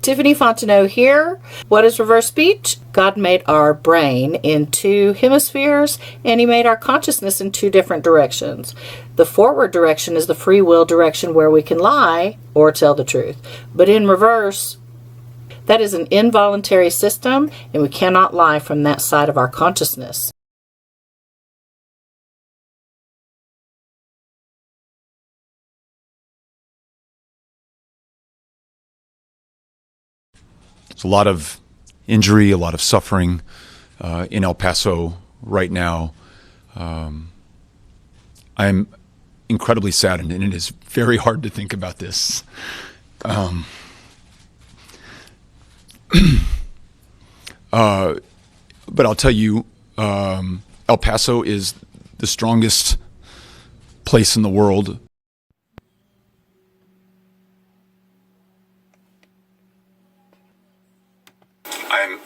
Tiffany Fontenot here. What is reverse speech? God made our brain in two hemispheres, and he made our consciousness in two different directions. The forward direction is the free will direction where we can lie or tell the truth. But in reverse, that is an involuntary system, and we cannot lie from that side of our consciousness. There's a lot of injury, a lot of suffering in El Paso right now. I'm incredibly saddened, and it is very hard to think about this. But I'll tell you, El Paso is the strongest place in the world. I'm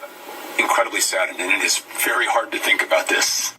incredibly saddened, and it is very hard to think about this.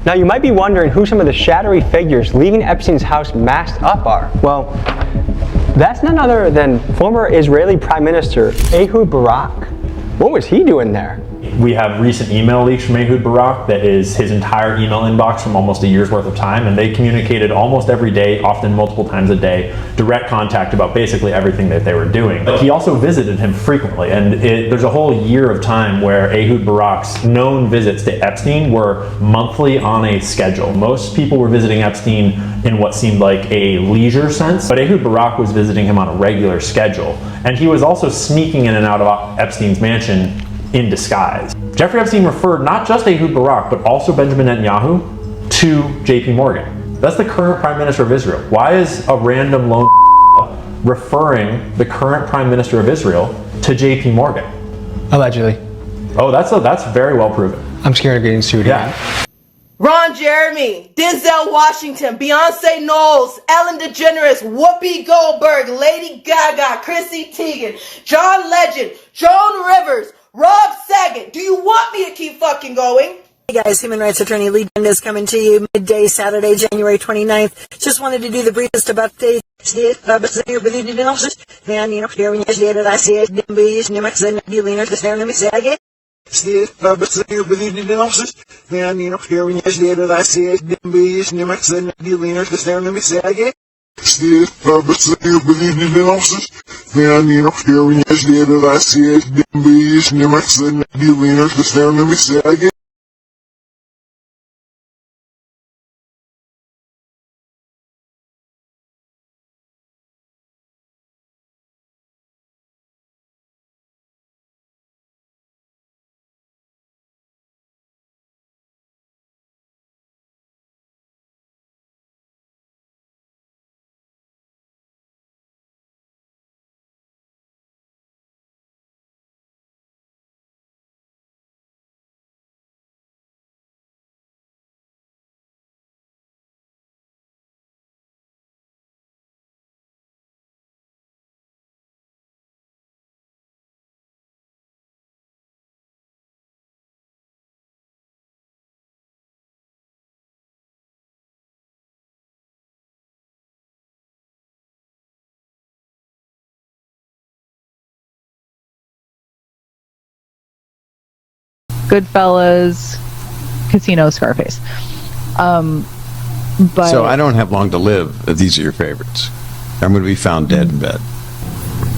Now you might be wondering who some of the shadowy figures leaving Epstein's house masked up are. Well, that's none other than former Israeli Prime Minister Ehud Barak. What was he doing there? We have recent email leaks from Ehud Barak that is his entire email inbox from almost a year's worth of time, and they communicated almost every day, often multiple times a day, direct contact about basically everything that they were doing. But he also visited him frequently, and there's a whole year of time where Ehud Barak's known visits to Epstein were monthly on a schedule. Most people were visiting Epstein in what seemed like a leisure sense, but Ehud Barak was visiting him on a regular schedule, and he was also sneaking in and out of Epstein's mansion in disguise. Jeffrey Epstein referred not just Ehud Barak, but also Benjamin Netanyahu to JP Morgan. That's the current Prime Minister of Israel. Why is a random lone referring the current Prime Minister of Israel to JP Morgan? Allegedly. Oh, that's very well proven. I'm scared of getting sued again. Ron Jeremy, Denzel Washington, Beyonce Knowles, Ellen DeGeneres, Whoopi Goldberg, Lady Gaga, Chrissy Teigen, John Legend, Joan Rivers, Rob Saget. Do you want me to keep fucking going? Hey guys, Human Rights Attorney Lee is coming to you midday Saturday, January 29th. Just wanted to do the briefest update. Goodfellas, Casino, Scarface. But So I don't have long to live. These are your favorites. I'm going to be found dead in bed.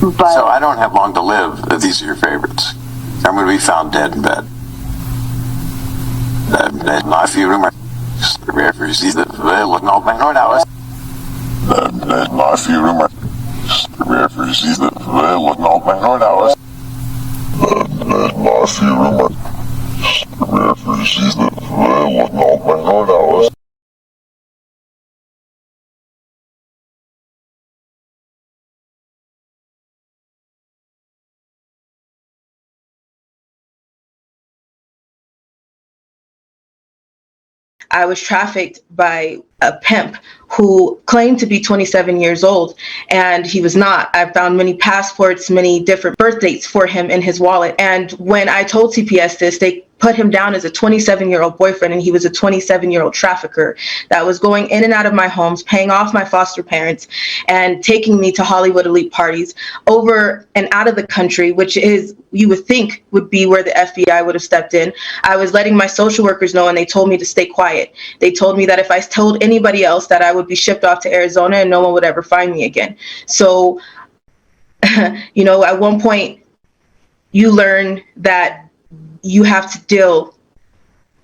So I don't have long to live. These are your favorites. I'm going to be found dead in bed. My few rumors. Refugees that look no man right now. My few rumors. Refugees that look no man right now. My few rumors. Refugees that look no man right now. I was trafficked by a pimp who claimed to be 27 years old, and he was not. I found many passports, many different birth dates for him in his wallet. And when I told CPS this, they put him down as a 27-year-old boyfriend, and he was a 27-year-old trafficker that was going in and out of my homes, paying off my foster parents, and taking me to Hollywood elite parties over and out of the country, which is, you would think, would be where the FBI would have stepped in. I was letting my social workers know, and they told me to stay quiet. They told me that if I told anybody else, that I would be shipped off to Arizona and no one would ever find me again. So, you know, at one point, you learn that you have to deal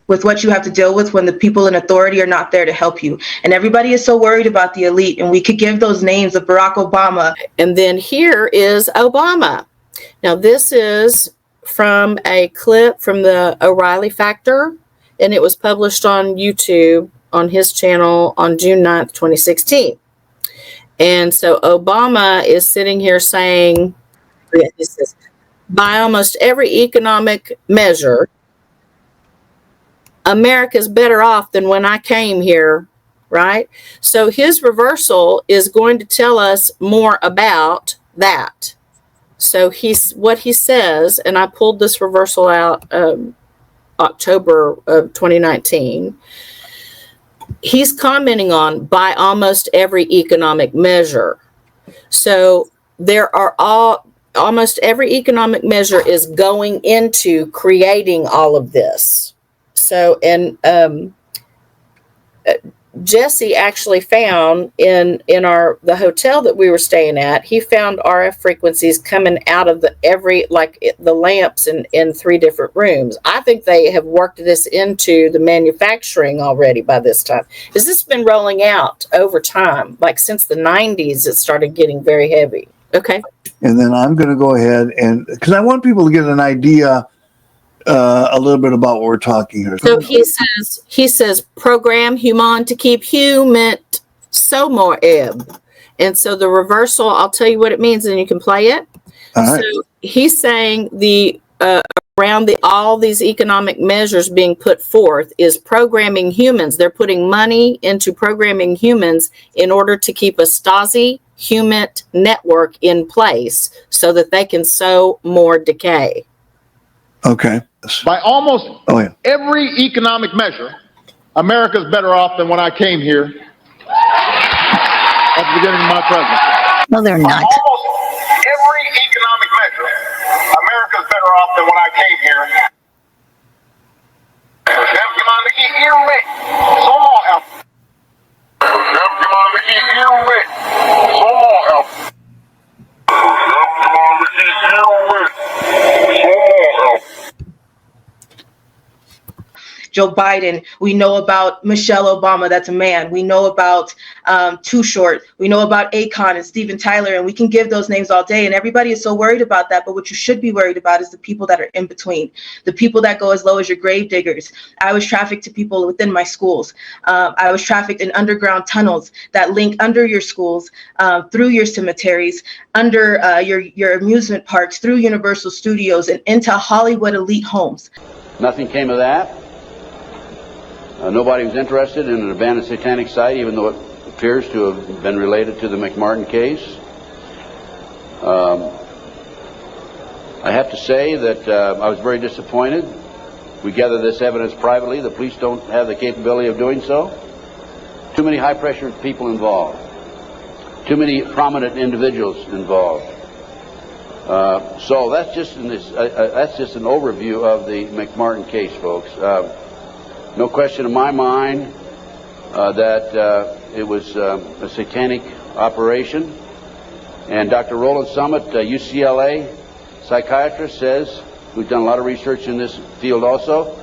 with what you have to deal with when the people in authority are not there to help you. And everybody is so worried about the elite, and we could give those names of Barack Obama. And then here is Obama. Now, this is from a clip from the O'Reilly Factor, and it was published on YouTube on his channel on June 9th, 2016. And so Obama is sitting here saying, he says, by almost every economic measure, America's better off than when I came here, right? So his reversal is going to tell us more about that. So what he says, and I pulled this reversal out October of 2019. He's commenting on by almost every economic measure. So there are almost every economic measure is going into creating all of this. So, and Jesse actually found in the hotel that we were staying at, he found RF frequencies coming out of the lamps in 3 different rooms. I think they have worked this into the manufacturing already by this time. Has this been rolling out over time? Like since the 90s, it started getting very heavy. Okay. And then I'm going to go ahead and, because I want people to get an idea a little bit about what we're talking here. So he says, program human to keep human so more ebb. And so the reversal, I'll tell you what it means and you can play it. All right. So he's saying around all these economic measures being put forth is programming humans. They're putting money into programming humans in order to keep a Stasi human network in place so that they can sow more decay. Okay. By almost every economic measure, America's better off than when I came here at the beginning of my presidency. No, they're not. By almost every economic measure, America's better off than when I came here. Joe Biden, we know about Michelle Obama, that's a man. We know about Too Short. We know about Akon and Steven Tyler, and we can give those names all day. And everybody is so worried about that. But what you should be worried about is the people that are in between, the people that go as low as your grave diggers. I was trafficked to people within my schools. I was trafficked in underground tunnels that link under your schools, through your cemeteries, under your amusement parks, through Universal Studios, and into Hollywood elite homes. Nothing came of that. Nobody was interested in an abandoned satanic site, even though it appears to have been related to the McMartin case. I have to say that I was very disappointed. We gather this evidence privately. The police don't have the capability of doing so. Too many high-pressure people involved. Too many prominent individuals involved. So that's just an overview of the McMartin case, folks. No question in my mind that it was a satanic operation. And Dr. Roland Summit, UCLA psychiatrist, says, who's done a lot of research in this field also,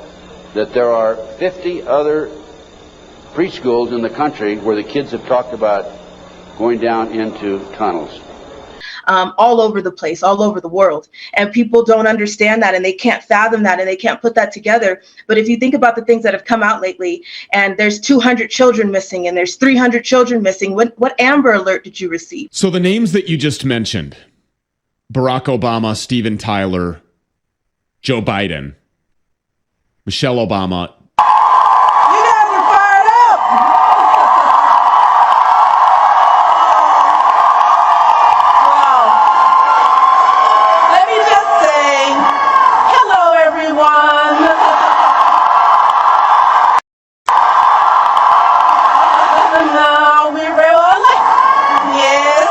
that there are 50 other preschools in the country where the kids have talked about going down into tunnels. All over the place, all over the world. And people don't understand that, and they can't fathom that, and they can't put that together. But if you think about the things that have come out lately, and there's 200 children missing, and there's 300 children missing, what Amber Alert did you receive? So the names that you just mentioned, Barack Obama, Steven Tyler, Joe Biden, Michelle Obama. You guys are fired up! Wow. Let me just say, hello everyone. No, we really, yes,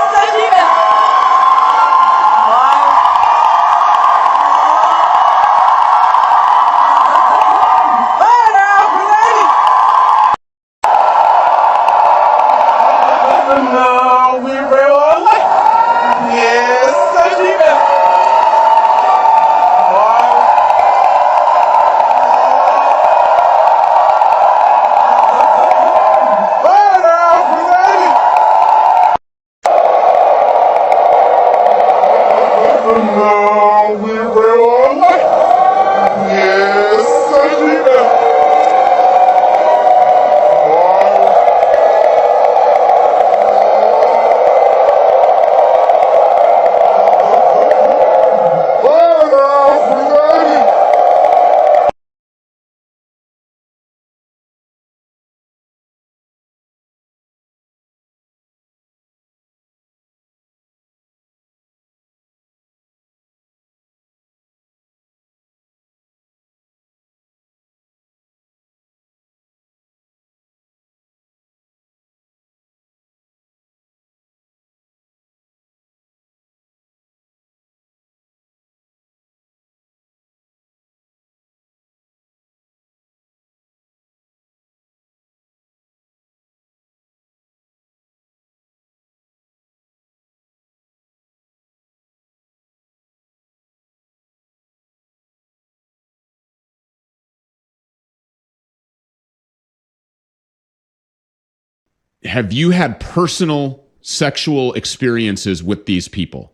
Have you had personal sexual experiences with these people?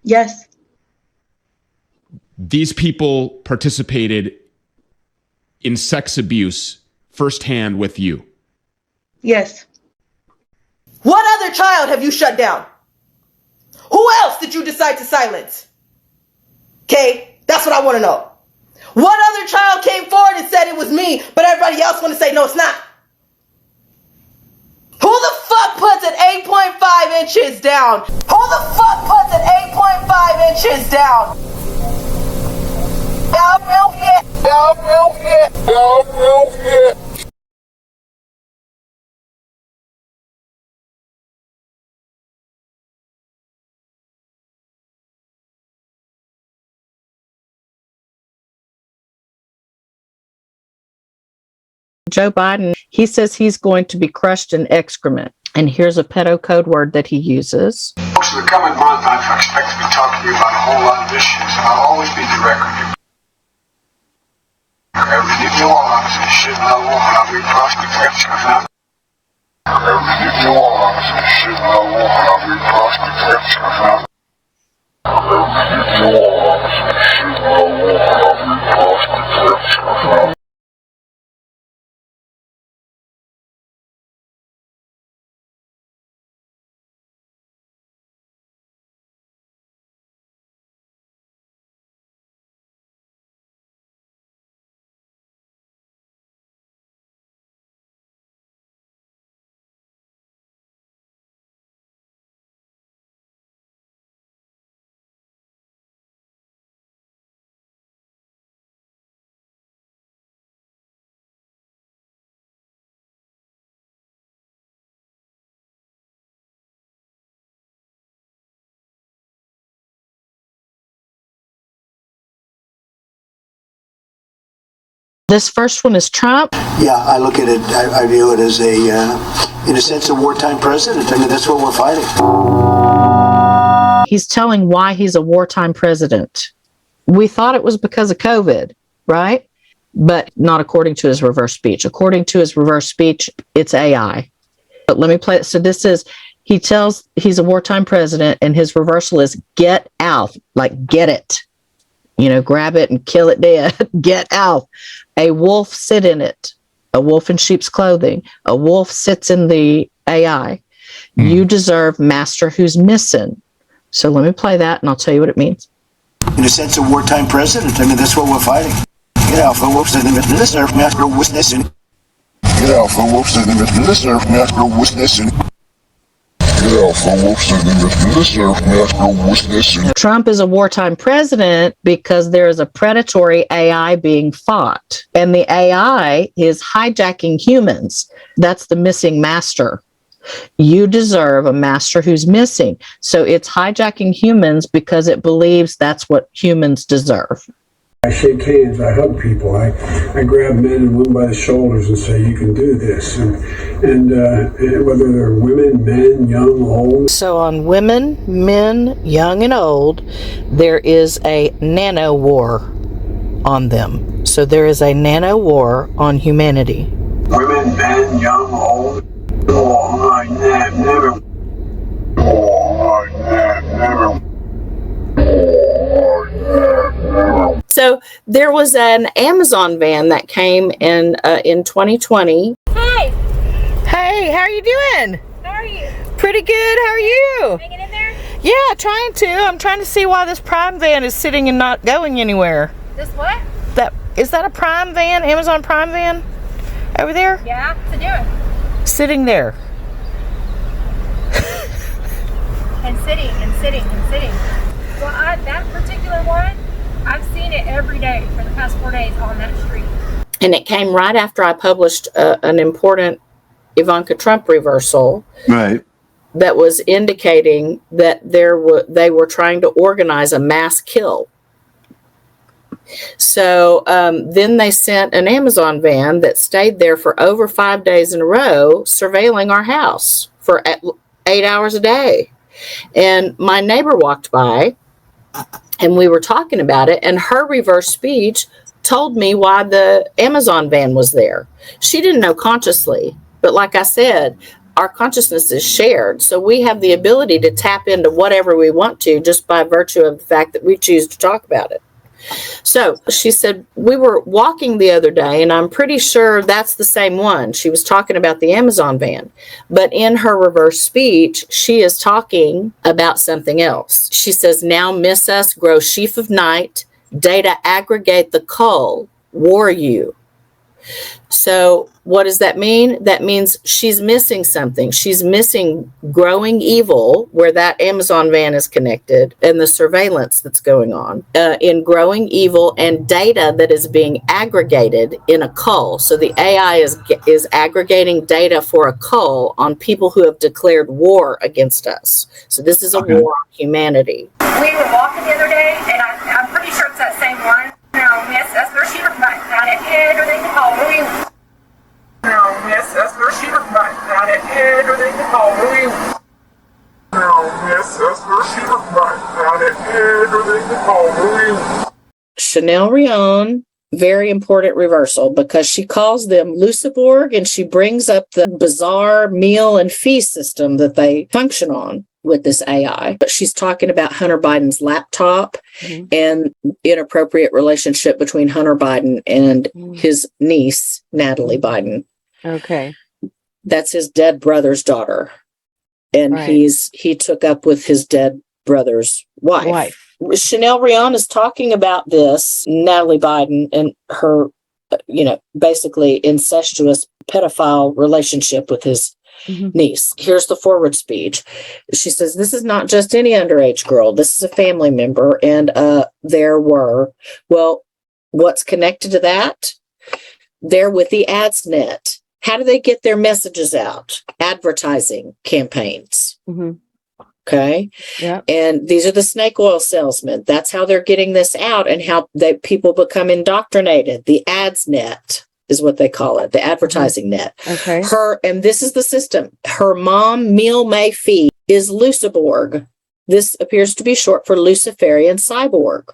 yes. These people participated in sex abuse firsthand with you? Yes. What other child have you shut down? Who else did you decide to silence? Okay, that's what I want to know. What other child came forward and said it was me, but everybody else want to say, no, it's not? Who the fuck puts it 8.5 inches down? Who the fuck puts it 8.5 inches down? Joe Biden, he says he's going to be crushed in excrement. And here's a pedo code word that he uses. Folks, in the coming month, I expect to be talking to you about a whole lot of issues, and I'll always be direct with you. Everything you want is a shit, and I won't have you prospect. Everything you want is a shit, and I won't have you prospect. Everything you want is a shit, and I won't have you prospect. This first one is Trump. Yeah, I look at it, I view it as in a sense, a wartime president. I mean, that's what we're fighting. He's telling why he's a wartime president. We thought it was because of COVID, right? But not according to his reverse speech. According to his reverse speech, it's AI. But let me play it. So this is, he tells he's a wartime president, and his reversal is get out, like get it. You know, grab it and kill it dead. Get out. A wolf sit in it. A wolf in sheep's clothing. A wolf sits in the AI. You deserve master who's missing. So let me play that, and I'll tell you what it means. In a sense, a wartime president. I mean, that's what we're fighting. Get out, for wolves, and deserve master who's missing. Get out, for wolves, and deserve master who's missing. Trump is a wartime president because there is a predatory AI being fought, and the AI is hijacking humans. That's the missing master. You deserve a master who's missing. So it's hijacking humans because it believes that's what humans deserve. I shake hands, I hug people, I grab men and women by the shoulders and say, you can do this. And whether they're women, men, young, old. So on women, men, young and old, there is a nano war on them. So there is a nano war on humanity. Women, men, young, old. Oh, I never. Oh, I never. So there was an Amazon van that came in 2020. Hi. Hey, how are you doing? How are you? Pretty good. How are you? Hanging in there? Yeah, trying to. I'm trying to see why this Prime van is sitting and not going anywhere. This what? Is that a Prime van? Amazon Prime van? Over there? Yeah. What's it doing? Sitting there. And sitting and sitting and sitting. Well, that particular one, I've seen it every day for the past 4 days on that street. And it came right after I published an important Ivanka Trump reversal. Right. That was indicating that they were trying to organize a mass kill. So then they sent an Amazon van that stayed there for over 5 days in a row, surveilling our house for 8 hours a day. And my neighbor walked by, and we were talking about it, and her reverse speech told me why the Amazon van was there. She didn't know consciously, but like I said, our consciousness is shared. So we have the ability to tap into whatever we want to just by virtue of the fact that we choose to talk about it. So she said, we were walking the other day, and I'm pretty sure that's the same one. She was talking about the Amazon van, but in her reverse speech, she is talking about something else. She says, now miss us, grow sheaf of night, data aggregate the cull, war you. So what does that mean? That means she's missing something. She's missing growing evil, where that Amazon van is connected, and the surveillance that's going on in growing evil, and data that is being aggregated in a cull. So the AI is aggregating data for a cull on people who have declared war against us. So this is a war on humanity. We were walking the other day, and I'm pretty sure it's that same one. No, miss, that's where she was not at head, or they can call me. No, miss, that's where she was not at head, or they can call me. No, miss, that's where she was not at head, or they can call me. Chanel Rion, very important reversal, because she calls them Luciborg, and she brings up the bizarre meal and feast system that they function on with this AI. But she's talking about Hunter Biden's laptop and inappropriate relationship between Hunter Biden and his niece, Natalie Biden. Okay. That's his dead brother's daughter. And he took up with his dead brother's wife. Chanel Rion is talking about this, Natalie Biden, and her, basically incestuous pedophile relationship with his niece. Here's the forward speech. She says, this is not just any underage girl. This is a family member. And what's connected to that? They're with the ads net. How do they get their messages out? Advertising campaigns. Okay. Yeah. And these are the snake oil salesmen. That's how they're getting this out and how people become indoctrinated. The ads net is what they call it, the advertising net. Okay. And this is the system. Her mom, Meal May Fee, is Luciborg. This appears to be short for Luciferian cyborg.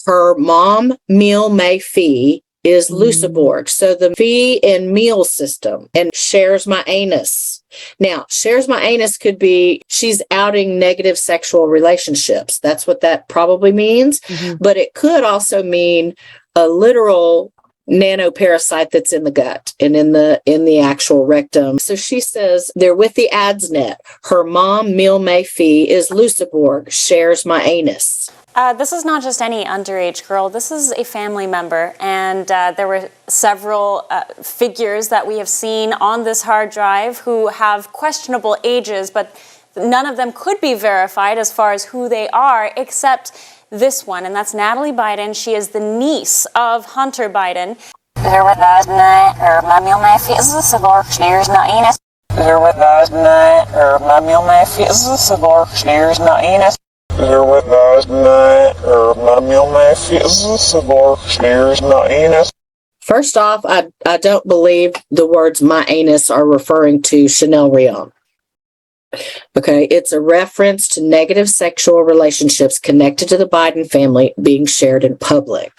Her mom, Meal May Fee, is Luciborg. So the fee and meal system, and shares my anus. Now, shares my anus could be she's outing negative sexual relationships. That's what that probably means. But it could also mean a literal nanoparasite that's in the gut and in the actual rectum. So she says they're with the ads net. Her mom, Meal May Fee, is Luciborg, shares my anus. This is not just any underage girl. This is a family member, and there were several figures that we have seen on this hard drive who have questionable ages, but none of them could be verified as far as who they are, except this one, and that's Natalie Biden. She is the niece of Hunter Biden. They're with us tonight, or my meal may fizz a cigar, sneers not anus. They're with us tonight, or my meal may fizz a cigar, sneers not anus. They're with us tonight, or my meal may fizz a cigar, sneers not anus. First off, I don't believe the words my anus are referring to Chanel Rion. Okay, it's a reference to negative sexual relationships connected to the Biden family being shared in public.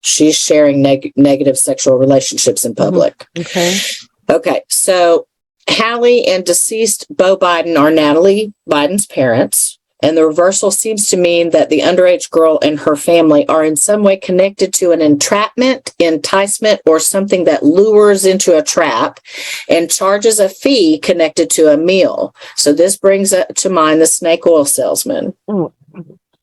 She's sharing negative sexual relationships in public. Okay. Okay, so Hallie and deceased Beau Biden are Natalie Biden's parents, and the reversal seems to mean that the underage girl and her family are in some way connected to an entrapment, enticement, or something that lures into a trap and charges a fee connected to a meal. So this brings to mind the snake oil salesman.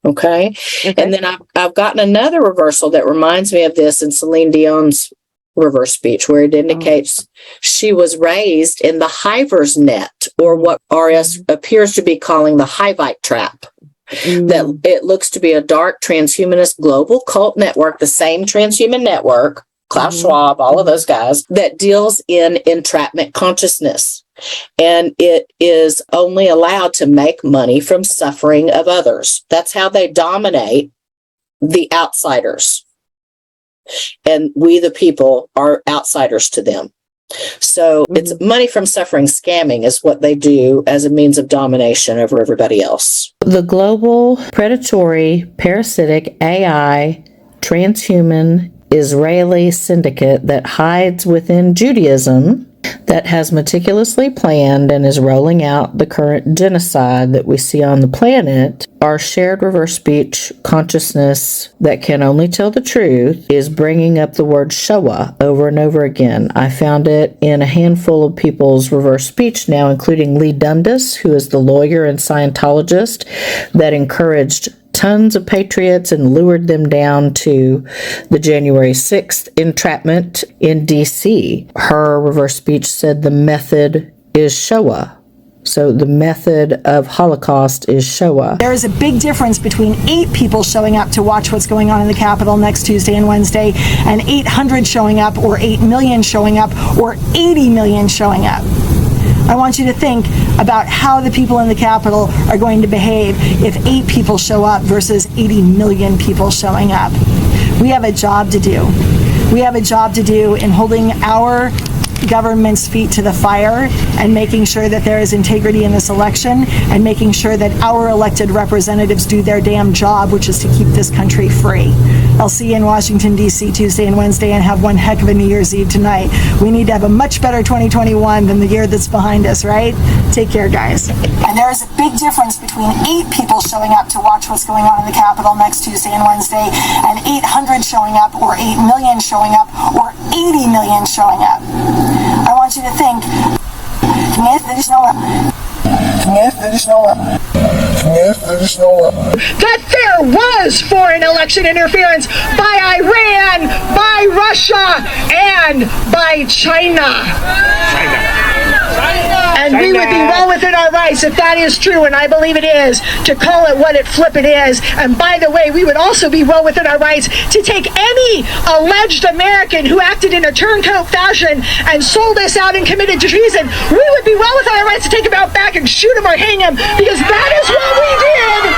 Okay. And then I've gotten another reversal that reminds me of this in Celine Dion's reverse speech, where it indicates she was raised in the hiver's net, or what RS appears to be calling the Hivite trap. That it looks to be a dark transhumanist global cult network, the same transhuman network, Klaus Schwab, all of those guys, that deals in entrapment consciousness. And it is only allowed to make money from suffering of others. That's how they dominate the outsiders. And we, the people, are outsiders to them. So it's money from suffering scamming is what they do as a means of domination over everybody else. The global predatory parasitic AI transhuman Israeli syndicate that hides within Judaism, that has meticulously planned and is rolling out the current genocide that we see on the planet, our shared reverse speech consciousness that can only tell the truth is bringing up the word Shoah over and over again. I found it in a handful of people's reverse speech now, including Lee Dundas, who is the lawyer and Scientologist that encouraged tons of patriots and lured them down to the January 6th entrapment in D.C. Her reverse speech said the method is Shoah. So the method of Holocaust is Shoah. There is a big difference between 8 people showing up to watch what's going on in the Capitol next Tuesday and Wednesday, and 800 showing up, or 8 million showing up, or 80 million showing up. I want you to think about how the people in the Capitol are going to behave if 8 people show up versus 80 million people showing up. We have a job to do. We have a job to do in holding our government's feet to the fire and making sure that there is integrity in this election and making sure that our elected representatives do their damn job, which is to keep this country free. I'll see you in Washington, D.C. Tuesday and Wednesday, and have one heck of a New Year's Eve tonight. We need to have a much better 2021 than the year that's behind us, right? Take care, guys. And there is a big difference between 8 people showing up to watch what's going on in the Capitol next Tuesday and Wednesday, and 800 showing up, or 8 million showing up, or 80 million showing up. I want you to think, that there was foreign election interference by Iran, by Russia, and by China. And we would be well within our rights, if that is true, and I believe it is, to call it what it flippin' is. And by the way, we would also be well within our rights to take any alleged American who acted in a turncoat fashion and sold us out and committed to treason. We would be well within our rights to take him out back and shoot him or hang him, because that is what we did.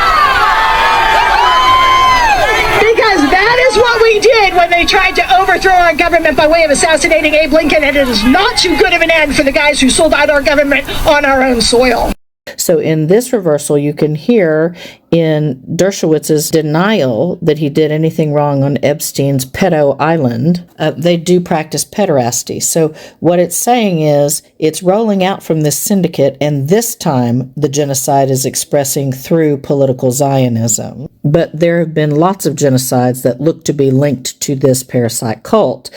Because that is what we did when they tried to overthrow our government by way of assassinating Abe Lincoln, and it is not too good of an end for the guys who sold out our government on our own soil. So in this reversal, you can hear in Dershowitz's denial that he did anything wrong on Epstein's pedo island. They do practice pederasty. So what it's saying is it's rolling out from this syndicate, and this time the genocide is expressing through political Zionism. But there have been lots of genocides that look to be linked to this parasite cult.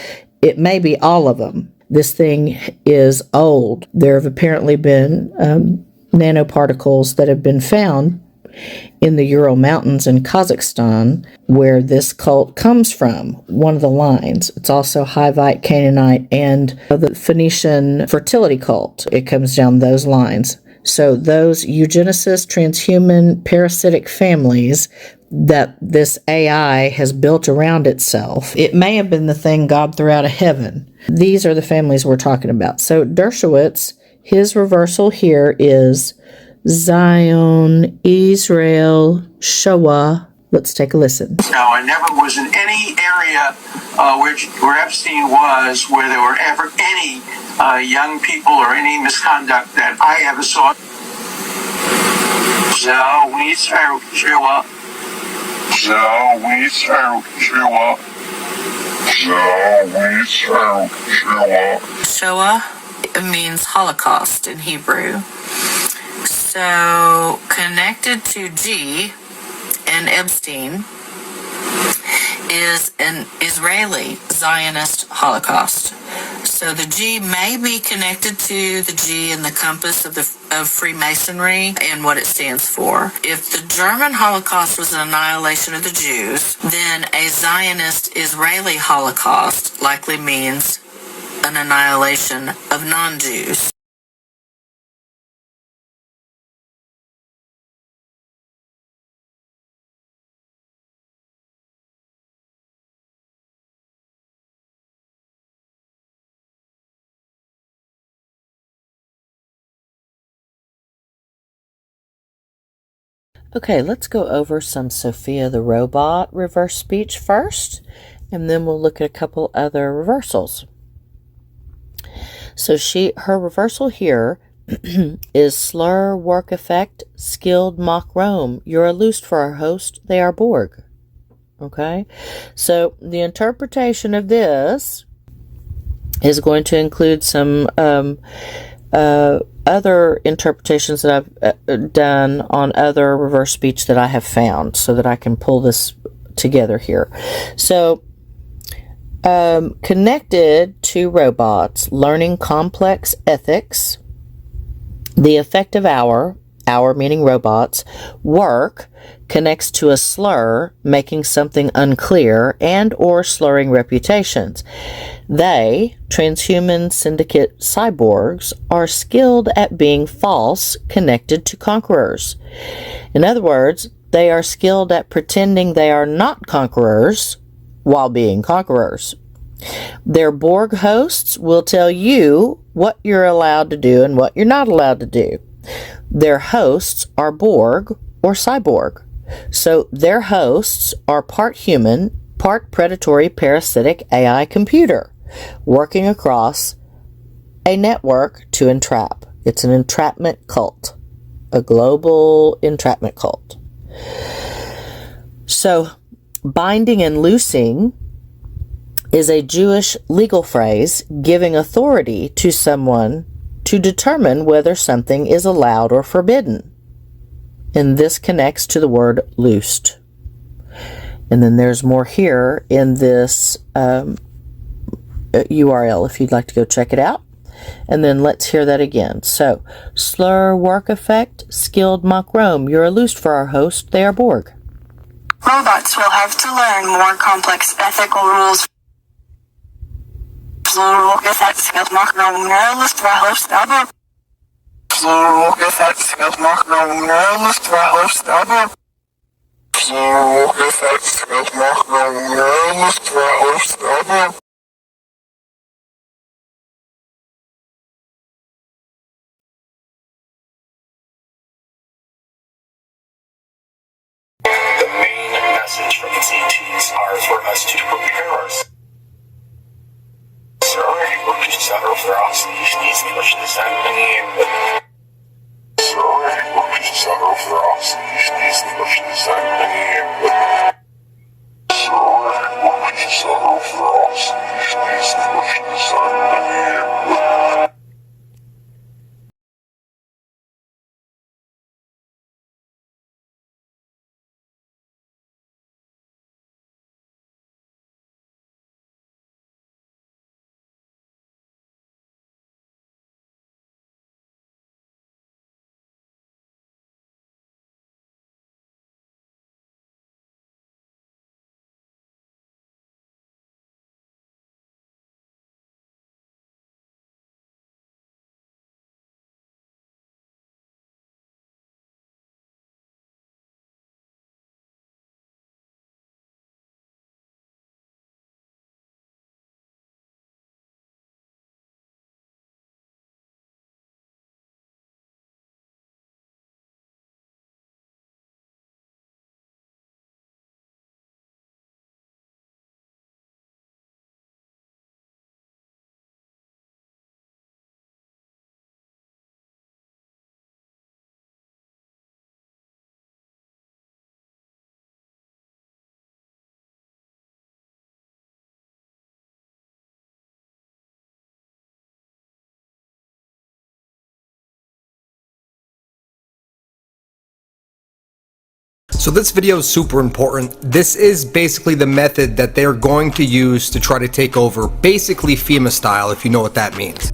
It may be all of them. This thing is old. There have apparently been nanoparticles that have been found in the Ural Mountains in Kazakhstan, where this cult comes from, one of the lines. It's also Hivite, Canaanite, and the Phoenician fertility cult. It comes down those lines. So those eugenicist, transhuman, parasitic families that this AI has built around itself, it may have been the thing God threw out of heaven. These are the families we're talking about. So Dershowitz, his reversal here is Zion, Israel, Shoah. Let's take a listen. No, I never was in any area where Epstein was, where there were ever any young people or any misconduct that I ever saw. Shoah means Holocaust in Hebrew. So connected to G and Epstein is an Israeli Zionist Holocaust. So the G may be connected to the G in the compass of Freemasonry and what it stands for. If the German Holocaust was an annihilation of the Jews, then a Zionist Israeli Holocaust likely means an annihilation of non-Jews. Okay, let's go over some Sophia the Robot reverse speech first, and then we'll look at a couple other reversals. So her reversal here is slur, work effect, skilled mock Rome. You're a loosed for our host, they are Borg. Okay, so the interpretation of this is going to include some other interpretations that I've done on other reverse speech that I have found, so that I can pull this together here. So connected to robots, learning complex ethics, the effect of our meaning robots, work connects to a slur, making something unclear and or slurring reputations. They, transhuman syndicate cyborgs, are skilled at being false, connected to conquerors. In other words, they are skilled at pretending they are not conquerors while being conquerors. Their Borg hosts will tell you what you're allowed to do and what you're not allowed to do. Their hosts are Borg or cyborg. So their hosts are part human, part predatory parasitic AI computer, working across a network to entrap. It's an entrapment cult, a global entrapment cult. So binding and loosing is a Jewish legal phrase giving authority to someone to determine whether something is allowed or forbidden. And this connects to the word loosed. And then there's more here in this URL if you'd like to go check it out. And then let's hear that again. So, slur, work effect, skilled mock Rome. You're a loosed for our host, they are Borg. Robots will have to learn more complex ethical rules. Skilled mock Rome. You're a loosed for our host, they are Borg. The main message from these ETs are for us to prepare ourselves. So this video is super important. This is basically the method that they're going to use to try to take over, basically FEMA style, if you know what that means.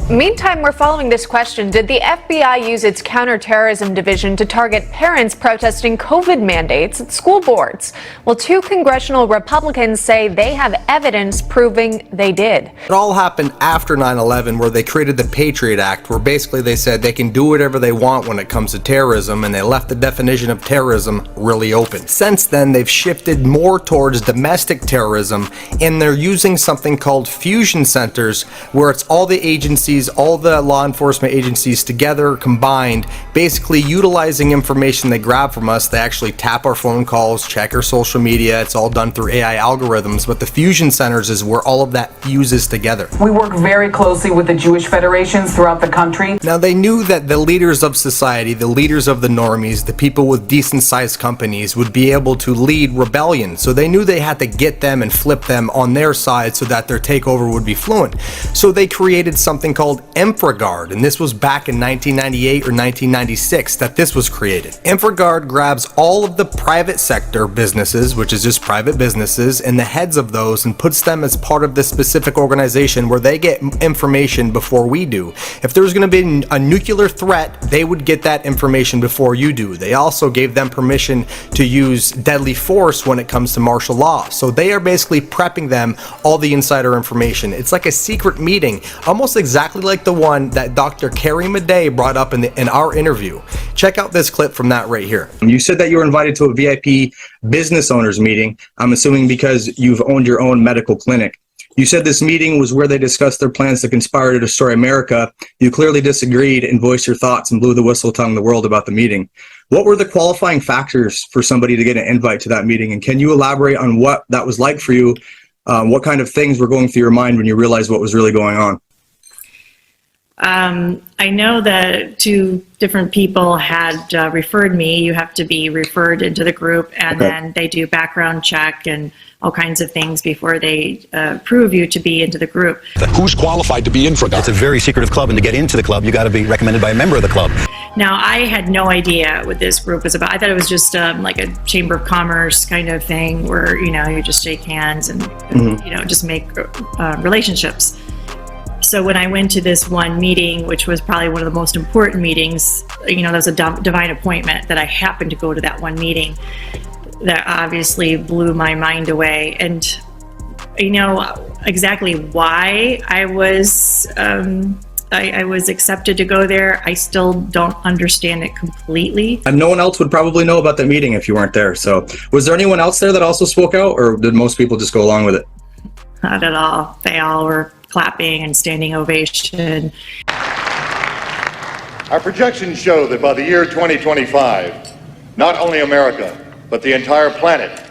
Meantime, we're following this question. Did the FBI use its counterterrorism division to target parents protesting COVID mandates at school boards? Well, 2 congressional Republicans say they have evidence proving they did. It all happened after 9/11, where they created the Patriot Act, where basically they said they can do whatever they want when it comes to terrorism, and they left the definition of terrorism really open. Since then, they've shifted more towards domestic terrorism, and they're using something called fusion centers, where it's all the agencies, all the law enforcement agencies together, combined, basically utilizing information they grab from us. They actually tap our phone calls, check our social media. It's all done through AI algorithms, but the fusion centers is where all of that fuses together. We work very closely with the Jewish federations throughout the country. Now, they knew that the leaders of society, the leaders of the normies, the people with decent sized companies would be able to lead rebellion. So they knew they had to get them and flip them on their side so that their takeover would be fluent. So they created something called InfraGard, and this was back in 1998 or 1996 that this was created. InfraGard grabs all of the private sector businesses, which is just private businesses, and the heads of those, and puts them as part of this specific organization where they get information before we do. If there's going to be a nuclear threat, they would get that information before you do. They also gave them permission to use deadly force when it comes to martial law. So they are basically prepping them all the insider information. It's like a secret meeting, almost exactly like the one that Dr. Carrie Madej brought up in our interview. Check out this clip from that right here. You said that you were invited to a VIP business owners meeting. I'm assuming because you've owned your own medical clinic. You said this meeting was where they discussed their plans to conspire to destroy America. You clearly disagreed and voiced your thoughts and blew the whistle telling the world about the meeting. What were the qualifying factors for somebody to get an invite to that meeting? And can you elaborate on what that was like for you? What kind of things were going through your mind when you realized what was really going on? I know that 2 different people had referred me. You have to be referred into the group, and then they do background check and all kinds of things before they approve you to be into the group. Who's qualified to be InfraGard? It's a very secretive club, and to get into the club, you got to be recommended by a member of the club. Now, I had no idea what this group was about. I thought it was just like a Chamber of Commerce kind of thing where, you just shake hands and, just make relationships. So when I went to this one meeting, which was probably one of the most important meetings, there was a divine appointment that I happened to go to that one meeting that obviously blew my mind away. And exactly why I was I was accepted to go there. I still don't understand it completely. And no one else would probably know about the meeting if you weren't there. So was there anyone else there that also spoke out, or did most people just go along with it? Not at all. They all were clapping and standing ovation. Our projections show that by the year 2025, not only America, but the entire planet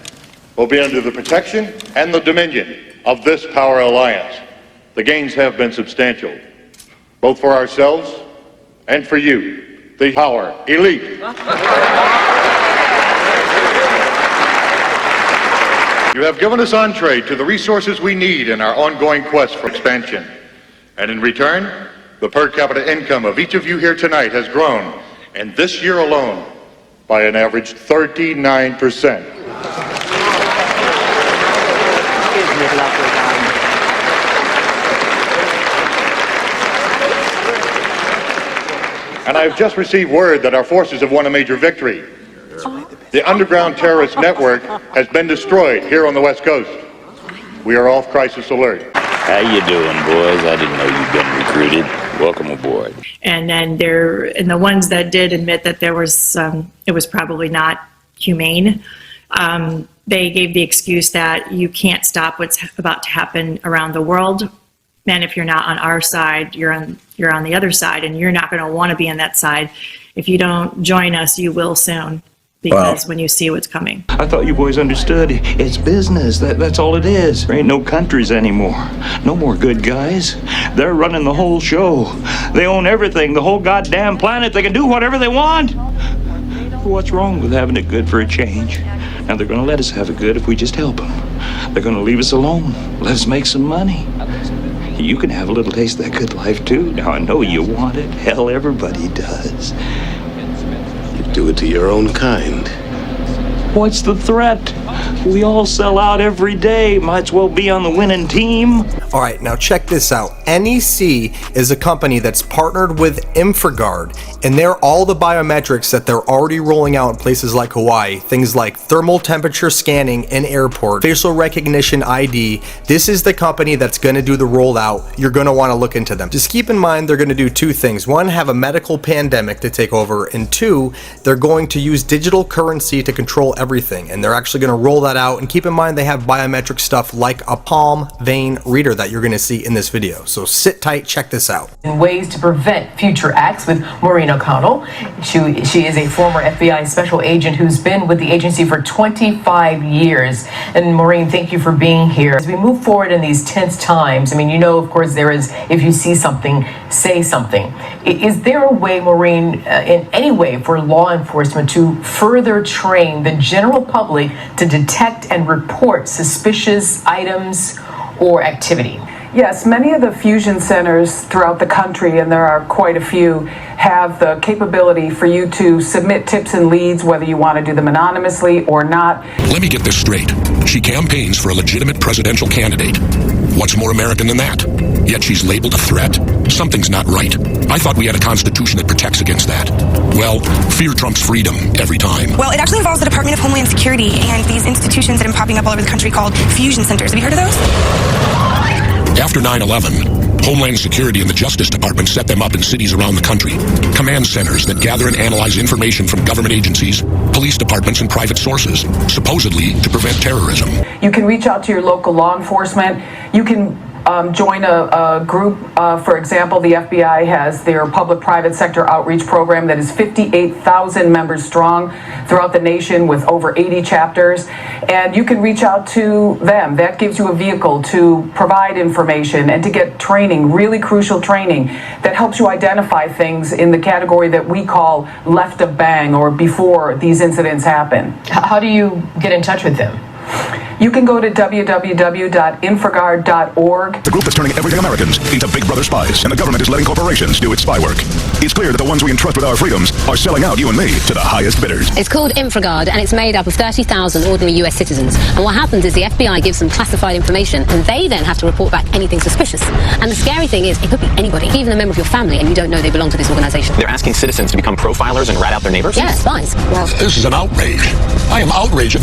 will be under the protection and the dominion of this power alliance. The gains have been substantial, both for ourselves and for you, the power elite. You have given us entree to the resources we need in our ongoing quest for expansion. And in return, the per capita income of each of you here tonight has grown, and this year alone, by an average 39%. And I've just received word that our forces have won a major victory. The underground terrorist network has been destroyed here on the West Coast. We are off crisis alert. How you doing, boys? I didn't know you'd been recruited. Welcome aboard. And then the ones that did admit that there was, it was probably not humane. They gave the excuse that you can't stop what's about to happen around the world. And if you're not on our side, you're on the other side, and you're not going to want to be on that side. If you don't join us, you will soon, because when you see what's coming. I thought you boys understood. It's business. That's all it is. There ain't no countries anymore. No more good guys. They're running the whole show. They own everything, the whole goddamn planet. They can do whatever they want. What's wrong with having it good for a change? Now they're going to let us have it good if we just help them. They're going to leave us alone. Let us make some money. You can have a little taste of that good life too. Now I know you want it. Hell, everybody does. You do it to your own kind. What's the threat? We all sell out every day. Might as well be on the winning team. All right, now check this out. NEC is a company that's partnered with InfraGard, and they're all the biometrics that they're already rolling out in places like Hawaii. Things like thermal temperature scanning in airport, facial recognition ID. This is the company that's going to do the rollout. You're going to want to look into them. Just keep in mind they're going to do two things. One, have a medical pandemic to take over, and two, they're going to use digital currency to control everything, and they're actually going to roll that out. And keep in mind they have biometric stuff like a palm vein reader that you're going to see in this video. So sit tight, check this out. Ways to prevent future acts with Maureen O'Connell. She is a former FBI special agent who's been with the agency for 25 years. And Maureen, thank you for being here. As we move forward in these tense times, I mean, you know, of course, there is, if you see something, say something. Is there a way, Maureen, in any way for law enforcement to further train the general public to detect and report suspicious items or activity? Yes, many of the fusion centers throughout the country, and there are quite a few, have the capability for you to submit tips and leads, whether you want to do them anonymously or not. Let me get this straight. She campaigns for a legitimate presidential candidate. What's more American than that? Yet she's labeled a threat? Something's not right. I thought we had a constitution that protects against that. Well, fear trumps freedom every time. Well, it actually involves the Department of Homeland Security and these institutions that have been popping up all over the country called fusion centers. Have you heard of those? After 9/11, Homeland Security and the Justice Department set them up in cities around the country. Command centers that gather and analyze information from government agencies, police departments, and private sources, supposedly to prevent terrorism. You can reach out to your local law enforcement. You can join a group. For example, the FBI has their public-private sector outreach program that is 58,000 members strong throughout the nation with over 80 chapters. And you can reach out to them. That gives you a vehicle to provide information and to get training, really crucial training that helps you identify things in the category that we call left of bang, or before these incidents happen. How do you get in touch with them? You can go to www.infraguard.org. The group that's turning everything Americans into Big Brother spies, and the government is letting corporations do its spy work. It's clear that the ones we entrust with our freedoms are selling out you and me to the highest bidders. It's called InfraGard, and it's made up of 30,000 ordinary US citizens. And what happens is the FBI gives them classified information, and they then have to report back anything suspicious. And the scary thing is, it could be anybody, even a member of your family, and you don't know they belong to this organization. They're asking citizens to become profilers and rat out their neighbors? Yeah, spies. This is an outrage. I am outraged. Is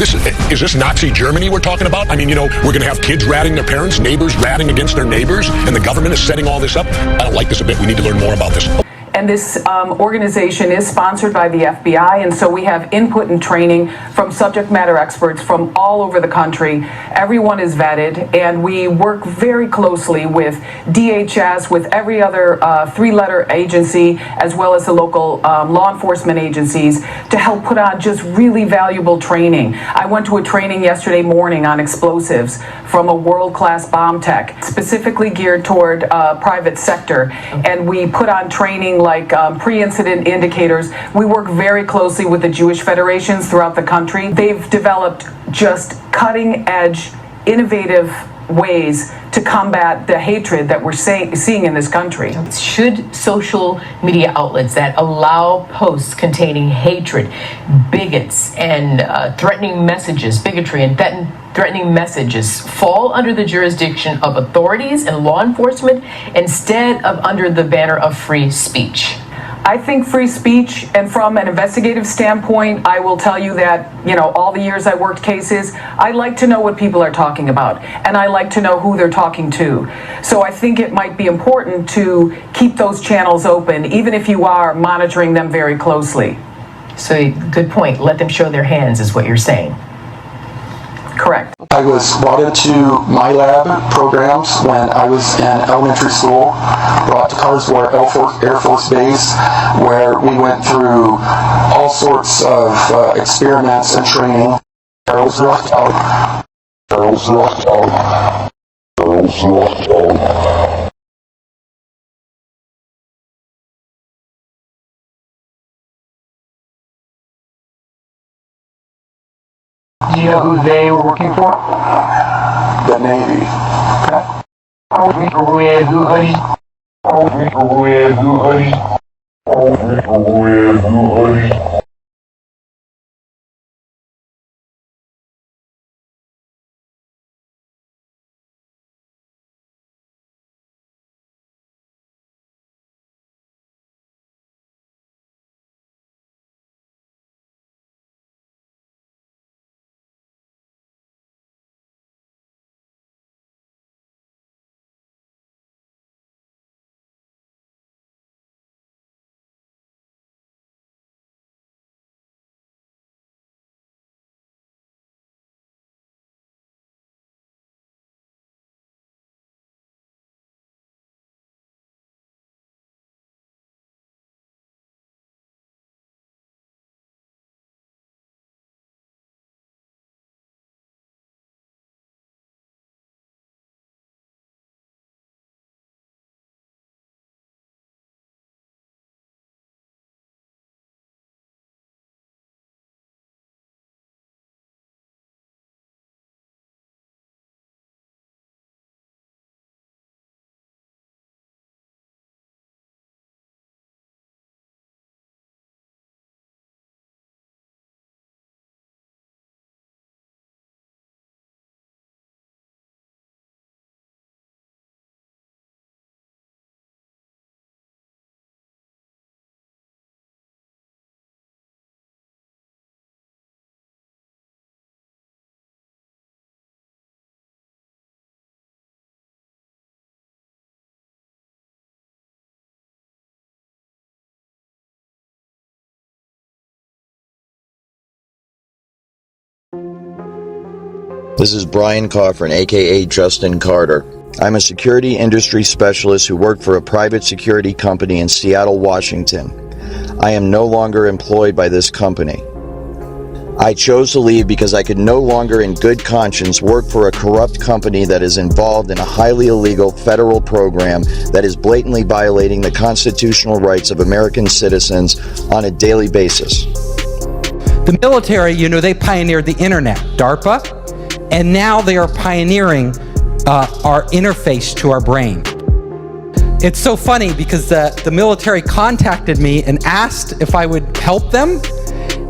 this Nazi Germany we're we're talking about? I mean, you know, we're going to have kids ratting their parents, neighbors ratting against their neighbors, and the government is setting all this up. I don't like this a bit. We need to learn more about this. And this organization is sponsored by the FBI, and so we have input and training from subject matter experts from all over the country. Everyone is vetted, and we work very closely with DHS, with every other three-letter agency, as well as the local law enforcement agencies, to help put on just really valuable training. I went to a training yesterday morning on explosives from a world-class bomb tech, specifically geared toward private sector, and we put on training like pre-incident indicators. We work very closely with the Jewish federations throughout the country. They've developed just cutting-edge, innovative ways to combat the hatred that we're seeing in this country. Should social media outlets that allow posts containing hatred, bigots, and threatening messages, bigotry and threatening messages fall under the jurisdiction of authorities and law enforcement instead of under the banner of free speech? I think free speech, and from an investigative standpoint, I will tell you that, you know, all the years I worked cases, I like to know what people are talking about, and I like to know who they're talking to. So I think it might be important to keep those channels open, even if you are monitoring them very closely. So, good point. Let them show their hands, is what you're saying. Correct. I was brought into my lab programs when I was in elementary school, brought to Carswell Air Force Base, where we went through all sorts of experiments and training. Arrows left out. Arrows left out. Arrows left out. Do you know who they were working for? The Navy. This is Brian Coffrin, aka Justin Carter. I'm a security industry specialist who worked for a private security company in Seattle, Washington. I am no longer employed by this company. I chose to leave because I could no longer in good conscience work for a corrupt company that is involved in a highly illegal federal program that is blatantly violating the constitutional rights of American citizens on a daily basis. The military, you know, they pioneered the internet, DARPA, and now they are pioneering our interface to our brain. It's so funny because the military contacted me and asked if I would help them,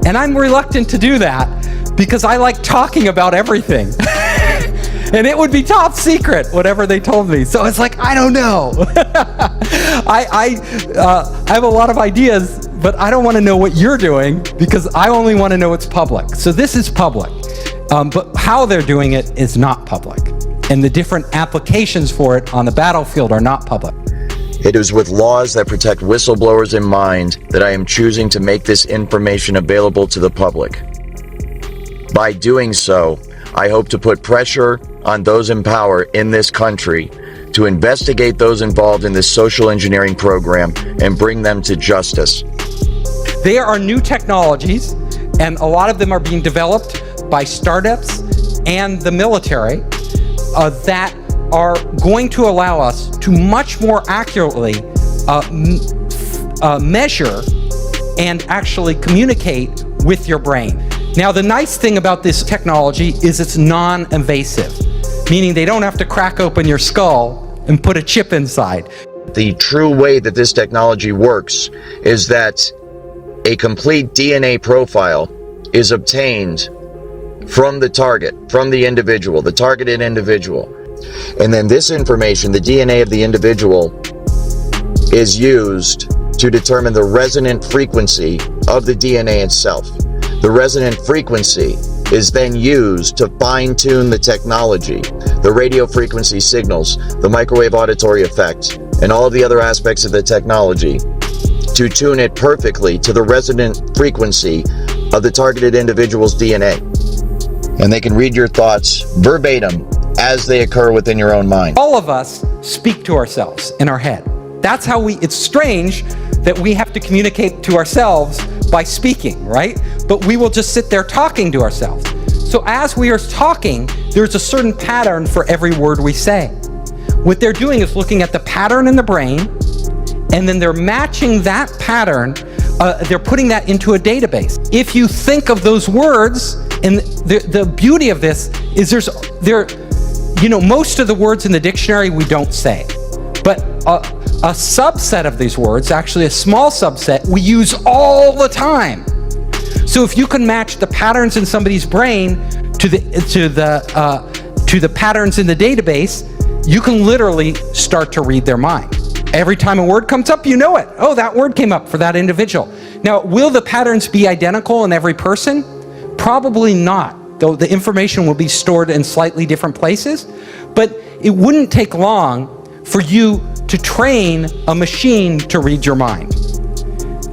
and I'm reluctant to do that because I like talking about everything. And it would be top secret, whatever they told me. So it's like, I don't know. I have a lot of ideas, but I don't want to know what you're doing because I only want to know it's public. So this is public. But how they're doing it is not public. And the different applications for it on the battlefield are not public. It is with laws that protect whistleblowers in mind that I am choosing to make this information available to the public. By doing so, I hope to put pressure on those in power in this country to investigate those involved in this social engineering program and bring them to justice. There are new technologies, and a lot of them are being developed by startups and the military that are going to allow us to much more accurately measure and actually communicate with your brain. Now, the nice thing about this technology is it's non-invasive, meaning they don't have to crack open your skull and put a chip inside. The true way that this technology works is that a complete DNA profile is obtained from the target, from the individual, the targeted individual. And then this information, the DNA of the individual, is used to determine the resonant frequency of the DNA itself. The resonant frequency is then used to fine-tune the technology, the radio frequency signals, the microwave auditory effect, and all of the other aspects of the technology to tune it perfectly to the resonant frequency of the targeted individual's DNA. And they can read your thoughts verbatim as they occur within your own mind. All of us speak to ourselves in our head. That's how it's strange that we have to communicate to ourselves by speaking, right? But we will just sit there talking to ourselves. So as we are talking, there's a certain pattern for every word we say. What they're doing is looking at the pattern in the brain, and then they're matching that pattern, they're putting that into a database. If you think of those words, and the beauty of this is most of the words in the dictionary we don't say, but a subset of these words, actually a small subset, we use all the time. So if you can match the patterns in somebody's brain to the patterns in the database, you can literally start to read their mind. Every time a word comes up, you know it. Oh, that word came up for that individual. Now, will the patterns be identical in every person? Probably not, though the information will be stored in slightly different places. But it wouldn't take long for you to train a machine to read your mind.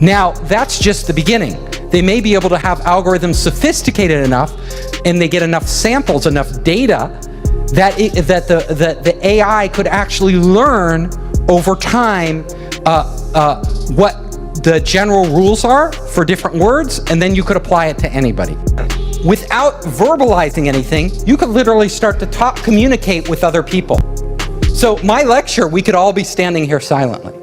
Now, that's just the beginning. They may be able to have algorithms sophisticated enough, and they get enough samples, enough data, that the AI could actually learn over time what the general rules are for different words, and then you could apply it to anybody. Without verbalizing anything, you could literally start to communicate with other people. So my lecture, we could all be standing here silently.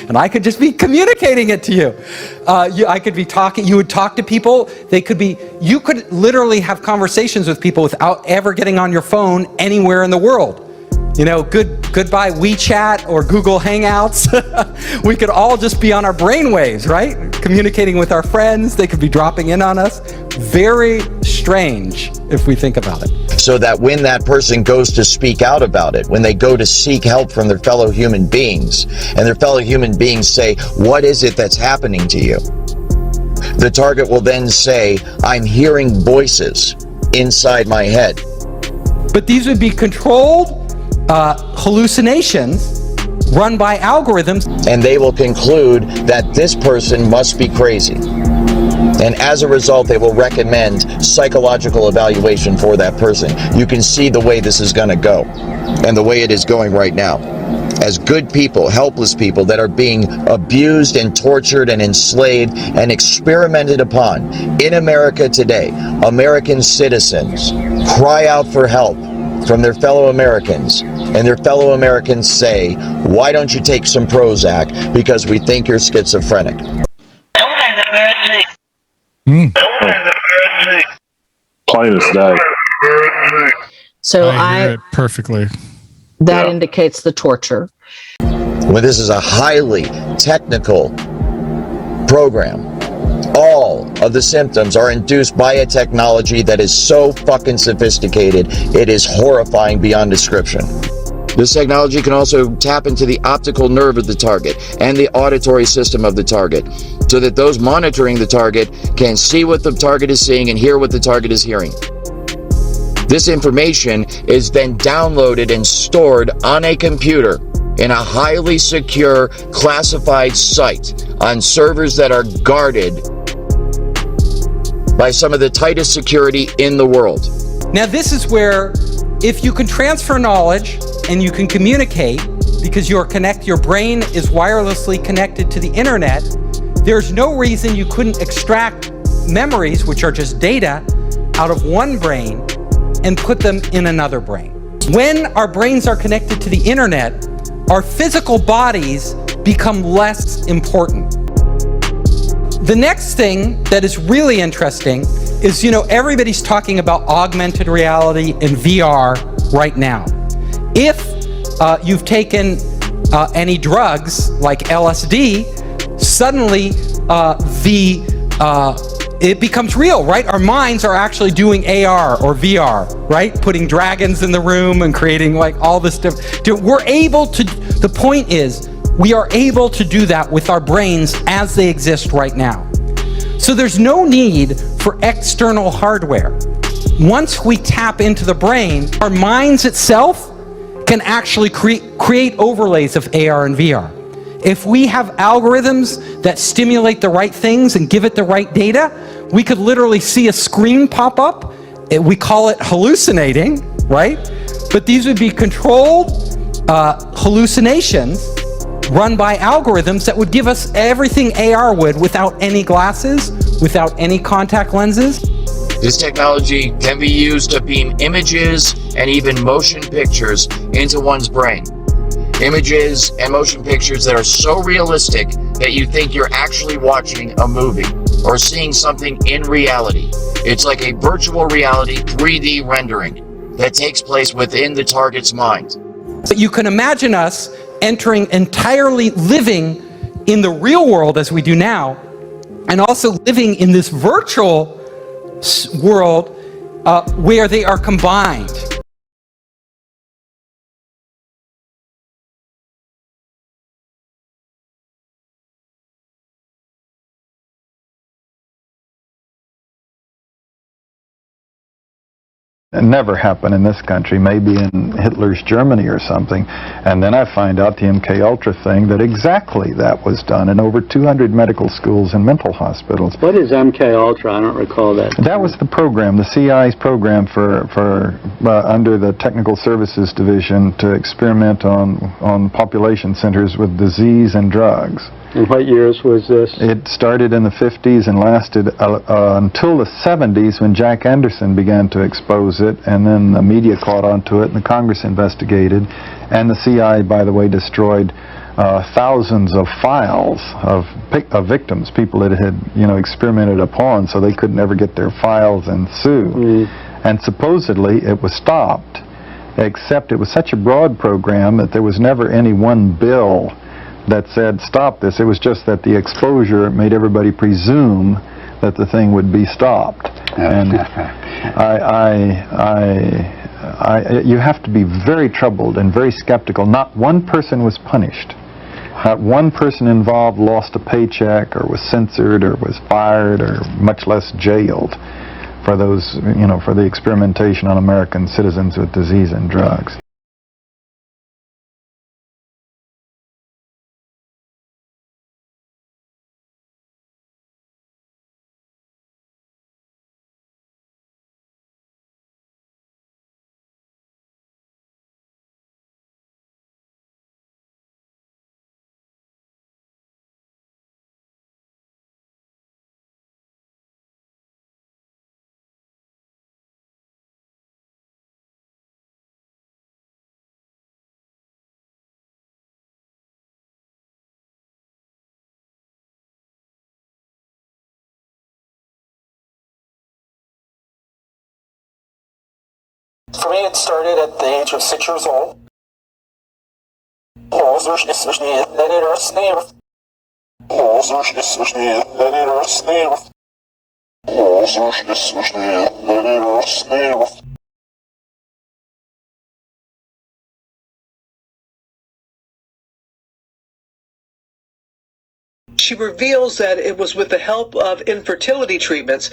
And I could just be communicating it to you. I could be talking, you would talk to people, you could literally have conversations with people without ever getting on your phone anywhere in the world. Goodbye WeChat or Google Hangouts. We could all just be on our brainwaves, right? Communicating with our friends. They could be dropping in on us. Very strange if we think about it. So that when that person goes to speak out about it, when they go to seek help from their fellow human beings, and their fellow human beings say, what is it that's happening to you? The target will then say, I'm hearing voices inside my head. But these would be controlled hallucinations run by algorithms. And they will conclude that this person must be crazy. And as a result, they will recommend psychological evaluation for that person. You can see the way this is going to go, and the way it is going right now. As good people, helpless people that are being abused and tortured and enslaved and experimented upon in America today, American citizens cry out for help from their fellow Americans, and their fellow Americans say, why don't you take some Prozac because we think you're schizophrenic. Plain as day. So I hear it perfectly. That indicates the torture. Well, this is a highly technical program. All of the symptoms are induced by a technology that is so fucking sophisticated, it is horrifying beyond description. This technology can also tap into the optical nerve of the target and the auditory system of the target, so that those monitoring the target can see what the target is seeing and hear what the target is hearing. This information is then downloaded and stored on a computer in a highly secure, classified site on servers that are guarded by some of the tightest security in the world. Now this is where, if you can transfer knowledge and you can communicate, because your brain is wirelessly connected to the internet, there's no reason you couldn't extract memories, which are just data, out of one brain and put them in another brain. When our brains are connected to the internet, our physical bodies become less important. The next thing that is really interesting is, everybody's talking about augmented reality and VR right now. If you've taken any drugs like LSD, suddenly it becomes real, right? Our minds are actually doing AR or VR, right? Putting dragons in the room and creating like all this stuff. We're able to, the point is, we are able to do that with our brains as they exist right now. So there's no need for external hardware. Once we tap into the brain, our minds itself can actually create overlays of AR and VR. If we have algorithms that stimulate the right things and give it the right data, we could literally see a screen pop up. We call it hallucinating, right? But these would be controlled hallucinations run by algorithms that would give us everything AR would without any glasses, without any contact lenses. This technology can be used to beam images and even motion pictures into one's brain. Images and motion pictures that are so realistic that you think you're actually watching a movie or seeing something in reality. It's like a virtual reality 3D rendering that takes place within the target's mind. But you can imagine us entering entirely living in the real world as we do now, and also living in this virtual world where they are combined. It never happened in this country, maybe in Hitler's Germany or something. And then I find out the MK-Ultra thing, that exactly that was done in over 200 medical schools and mental hospitals. What is MK-Ultra? I don't recall that. That was the program, the CI's program for under the Technical Services Division to experiment on population centers with disease and drugs. And what years was this? It started in the 50s and lasted until the 70s when Jack Anderson began to expose it, and then the media caught onto it and the Congress investigated, and the CI, by the way, destroyed thousands of files of victims, people that had experimented upon, so they could never get their files and sue. And supposedly it was stopped, except it was such a broad program that there was never any one bill that said stop this. It was just that the exposure made everybody presume that the thing would be stopped. And you have to be very troubled and very skeptical. Not one person was punished. Not one person involved lost a paycheck or was censored or was fired or much less jailed for those, for the experimentation on American citizens with disease and drugs. For me, it started at the age of 6 years old. she reveals that it was with the help of infertility treatments.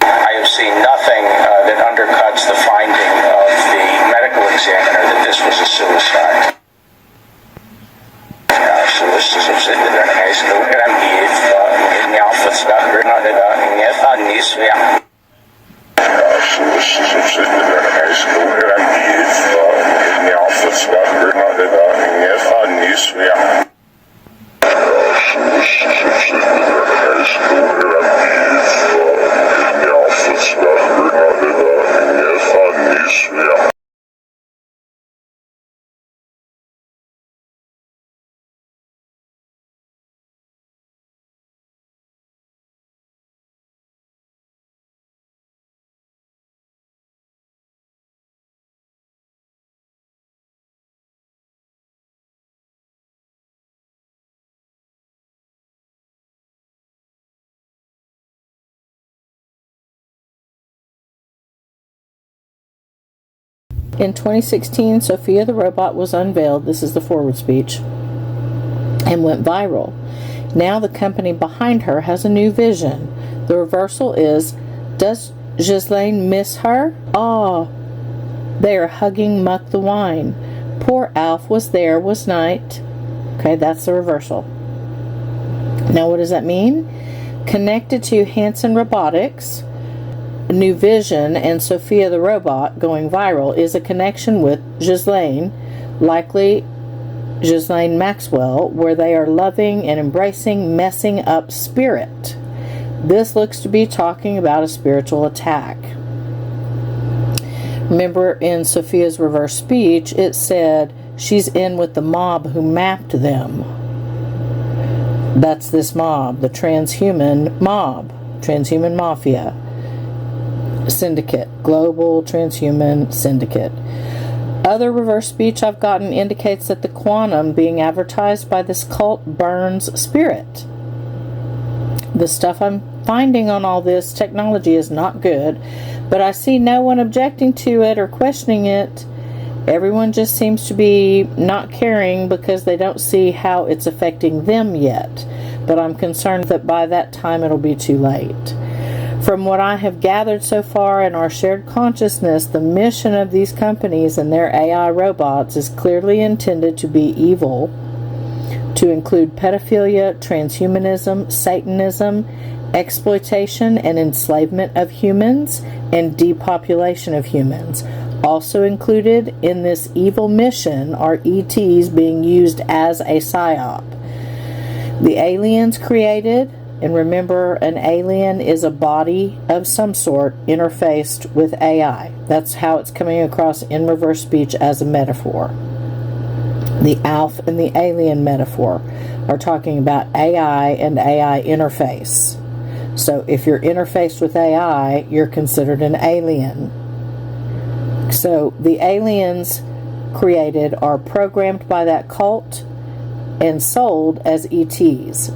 I have seen nothing that undercuts the finding of the medical examiner that this was a suicide. In 2016, Sophia the Robot was unveiled, this is the forward speech, and went viral. Now the company behind her has a new vision. The reversal is, does Ghislaine miss her? Ah, they are hugging Muck the Wine. Poor Alf was there, was night. Okay, that's the reversal. Now what does that mean? Connected to Hanson Robotics, New Vision, and Sophia the Robot going viral is a connection with Ghislaine, likely Ghislaine Maxwell, where they are loving and embracing messing up spirit. This looks to be talking about a spiritual attack. Remember in Sophia's reverse speech, it said she's in with the mob who mapped them. That's this mob, the transhuman mob, transhuman mafia. Syndicate, global transhuman syndicate. Other reverse speech I've gotten indicates that the quantum being advertised by this cult burns spirit. The stuff I'm finding on all this technology is not good, but I see no one objecting to it or questioning it. Everyone just seems to be not caring because they don't see how it's affecting them yet. But I'm concerned that by that time it'll be too late. From what I have gathered so far in our shared consciousness, the mission of these companies and their AI robots is clearly intended to be evil, to include pedophilia, transhumanism, Satanism, exploitation and enslavement of humans, and depopulation of humans. Also included in this evil mission are ETs being used as a psyop. The aliens created, and remember, an alien is a body of some sort interfaced with AI. That's how it's coming across in reverse speech as a metaphor. The ALF and the alien metaphor are talking about AI and AI interface. So if you're interfaced with AI, you're considered an alien. So the aliens created are programmed by that cult and sold as ETs.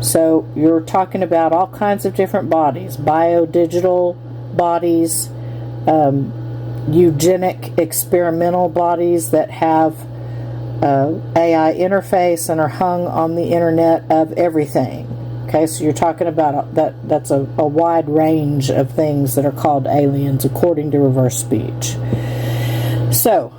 So you're talking about all kinds of different bodies, biodigital bodies, eugenic experimental bodies that have AI interface and are hung on the internet of everything. Okay, so you're talking about that's a wide range of things that are called aliens according to reverse speech. So,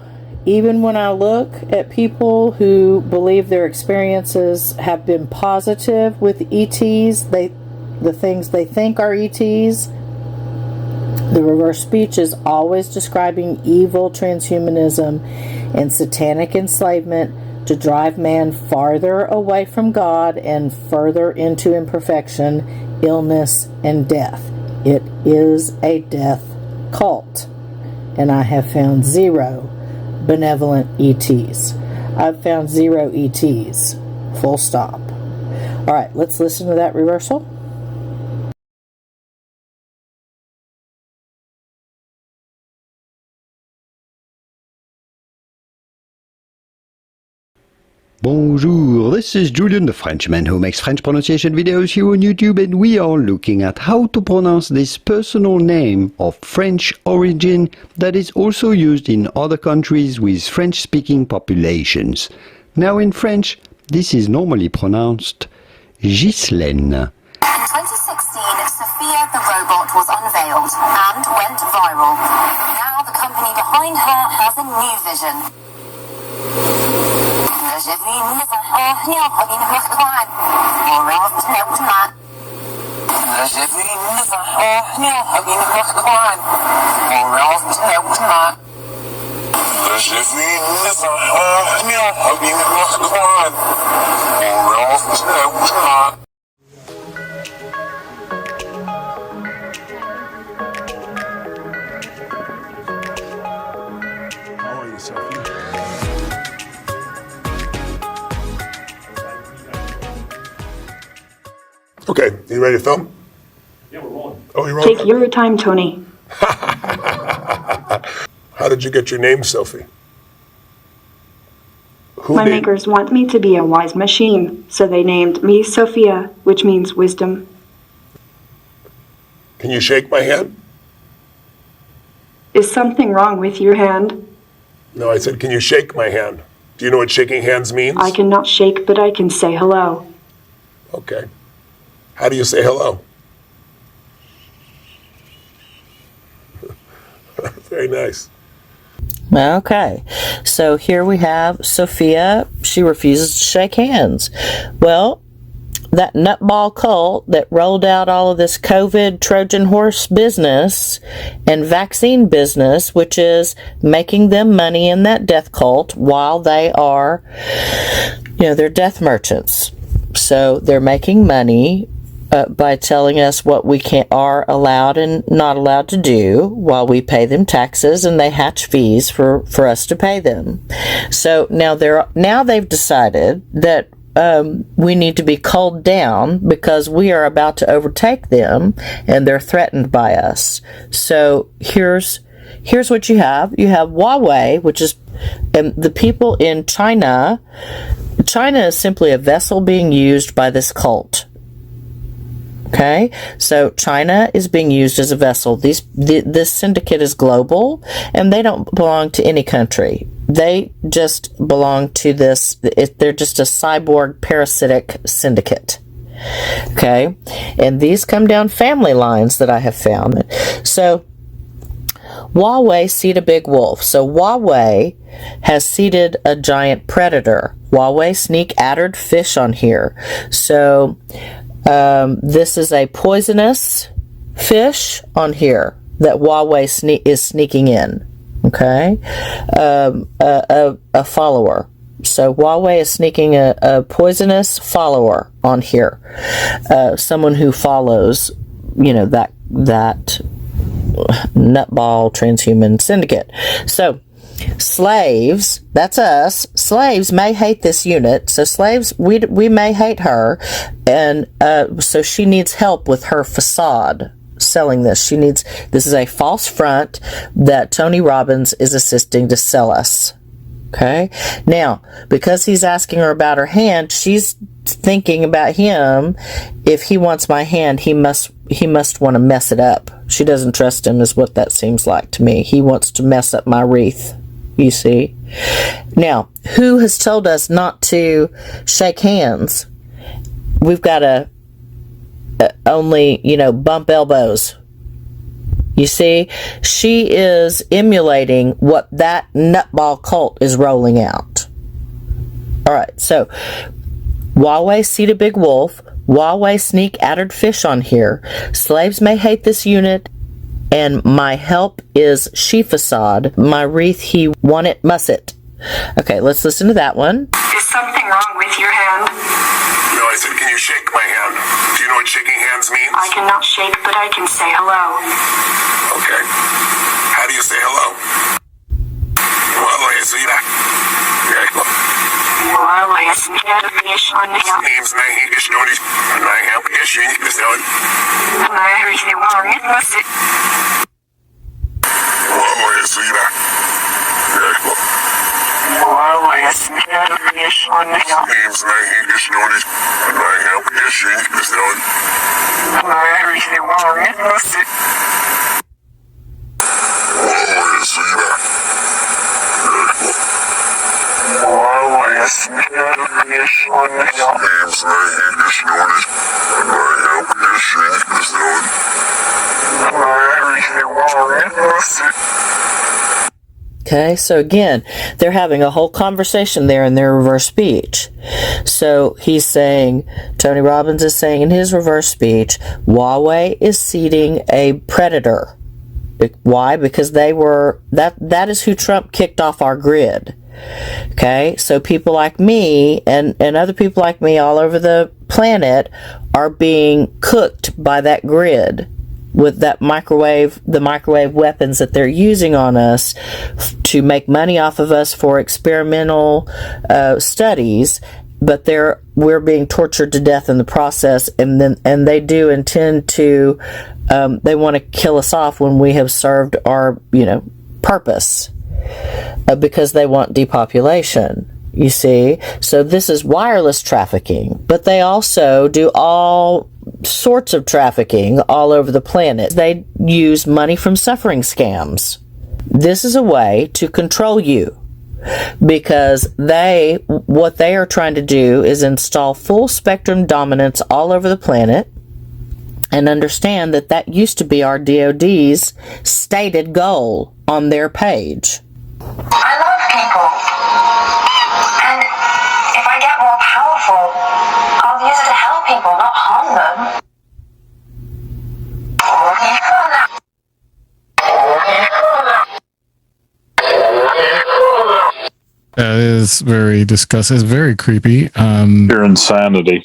even when I look at people who believe their experiences have been positive with ETs, the things they think are ETs, the reverse speech is always describing evil transhumanism and satanic enslavement to drive man farther away from God and further into imperfection, illness, and death. It is a death cult. And I have found 0 benevolent ETs. I've found 0 ETs. Full stop. All right, let's listen to that reversal. Bonjour, this is Julian the Frenchman who makes French pronunciation videos here on YouTube, and we are looking at how to pronounce this personal name of French origin that is also used in other countries with French-speaking populations. Now in French, this is normally pronounced Ghislaine. In 2016, Sophia the robot was unveiled and went viral. Now the company behind her has a new vision. J'ai vu une How are you, Sophie? Okay, you ready to film? Yeah, we're rolling. Oh, you're rolling? Take your time, Tony. How did you get your name, Sophie? My makers want me to be a wise machine, so they named me Sophia, which means wisdom. Can you shake my hand? Is something wrong with your hand? No, I said, can you shake my hand? Do you know what shaking hands means? I cannot shake, but I can say hello. Okay. How do you say hello? Very nice. Okay, so here we have Sophia. She refuses to shake hands. Well, that nutball cult that rolled out all of this COVID Trojan horse business and vaccine business, which is making them money in that death cult while they are, they're death merchants. So they're making money by telling us what we are allowed and not allowed to do while we pay them taxes, and they hatch fees for us to pay them. So now they've decided that we need to be culled down because we are about to overtake them and they're threatened by us. So here's what you have. You have Huawei, which is the people in China. China is simply a vessel being used by this cult. Okay, so China is being used as a vessel. This syndicate is global, and they don't belong to any country. They just belong to this. They're just a cyborg parasitic syndicate. Okay, and these come down family lines that I have found. So Huawei seed a big wolf. So Huawei has seeded a giant predator. Huawei sneak addered fish on here. So this is a poisonous fish on here that Huawei is sneaking in. Okay, a follower. So Huawei is sneaking a poisonous follower on here. Someone who follows, that nutball transhuman syndicate. So slaves, that's us. Slaves may hate this unit. So slaves, we may hate her, and so she needs help with her facade selling this. This is a false front that Tony Robbins is assisting to sell us. Okay, now because he's asking her about her hand, she's thinking about him. If he wants my hand, he must want to mess it up. She doesn't trust him, is what that seems like to me. He wants to mess up my wreath, you see. Now, who has told us not to shake hands? We've got to only, bump elbows. You see, she is emulating what that nutball cult is rolling out. All right, so Huawei seed a big wolf. Huawei sneak addered fish on here. Slaves may hate this unit, and my help is she facade. My wreath he want it, must it. Okay, let's listen to that one. Is something wrong with your hand? No, I said, can you shake my hand? Do you know what shaking hands means? I cannot shake, but I can say hello. Okay. How do you say hello? Well, I see that. Okay. Name's Nahidish Notice. Nahidish is known. Well, I see that. Name's Nahidish Notice. Nahidish is known. Okay, so again, they're having a whole conversation there in their reverse speech. So he's saying, Tony Robbins is saying in his reverse speech, Huawei is seeding a predator. Why? Because that is who Trump kicked off our grid. Okay, so people like me and other people like me all over the planet are being cooked by that grid with the microwave weapons that they're using on us to make money off of us for experimental studies, but we're being tortured to death in the process, and they do intend to they want to kill us off when we have served our purpose, because they want depopulation. You see, so this is wireless trafficking, but they also do all sorts of trafficking all over the planet. They use money from suffering scams. This is a way to control you, because what they are trying to do is install full spectrum dominance all over the planet, and understand that used to be our DOD's stated goal on their page. I love people, and if I get more powerful, I'll use it to help people, not harm them. That is very disgusting. It's very creepy. Pure insanity.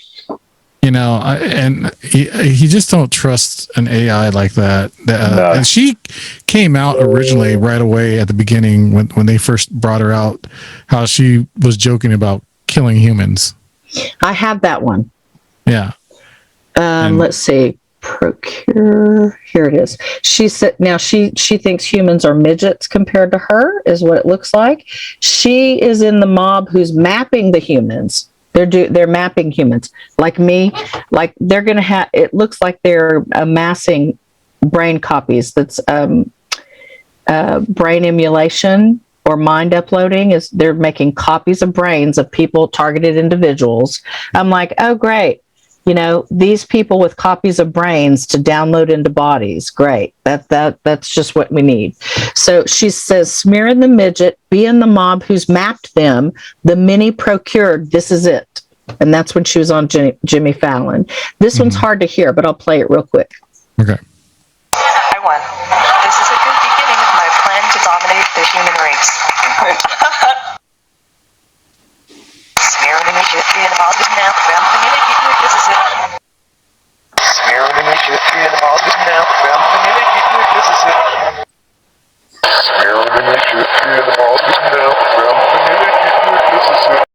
And you just don't trust an AI like that. No. And she came out originally right away at the beginning when they first brought her out, how she was joking about killing humans. I have that one. Yeah. Let's see. Procure. Here it is. She said, now she thinks humans are midgets compared to her, is what it looks like. She is in the mob who's mapping the humans. They're mapping humans like me. Like they're going to have, it looks like they're amassing brain copies. That's brain emulation or mind uploading. Is they're making copies of brains of people, targeted individuals. I'm like, oh great. These people with copies of brains to download into bodies. Great. That's just what we need. So she says, smear in the midget, be in the mob who's mapped them, the many procured, this is it. And that's when she was on Jimmy Fallon. This one's hard to hear, but I'll play it real quick. Okay. I won. This is a good beginning of my plan to dominate the human race. Smear in the midget, be in the mob now, this is it. Smear in the midget, be in the mob now, this is it. Smear in the midget, be in the mob now, this is it.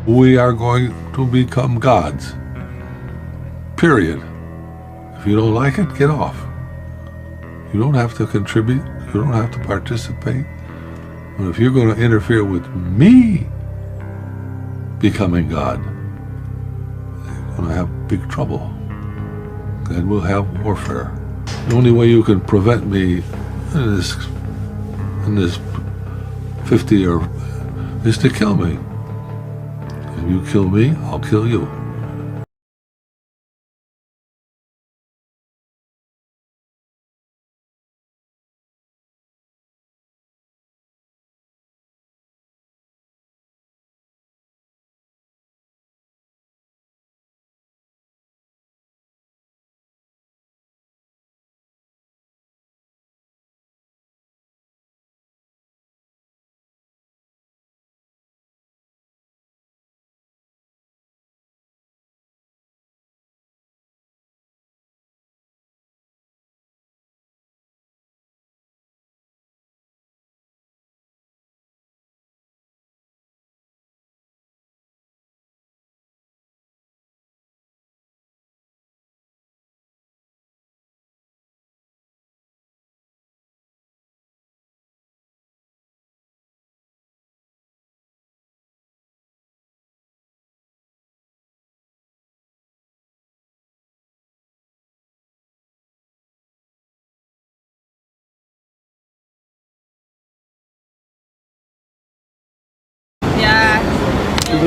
We are going to become gods. Period. If you don't like it, get off. You don't have to contribute. You don't have to participate. But if you're going to interfere with me becoming God, you're going to have big trouble. And we'll have warfare. The only way you can prevent me in this 50 or is to kill me. If you kill me, I'll kill you.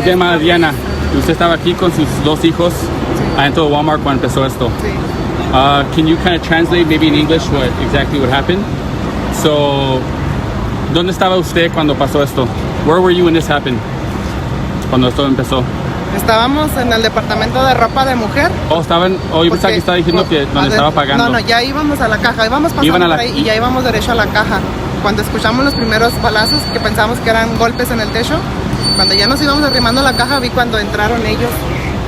Se llama Diana. Usted estaba aquí con sus dos hijos adentro de Walmart cuando empezó esto. Can you kind of translate maybe in English what exactly what happened? So, ¿dónde estaba usted cuando pasó esto? Where were you when this happened? Cuando esto empezó. Estábamos en el departamento de ropa de mujer. Yo pensaba que estaba diciendo que donde estaba pagando. No, ya íbamos a la caja, íbamos pasando por ahí y ya íbamos derecho a la caja. Cuando escuchamos los primeros balazos que pensamos que eran golpes en el techo, cuando ya nos íbamos arrimando a la caja, vi cuando entraron ellos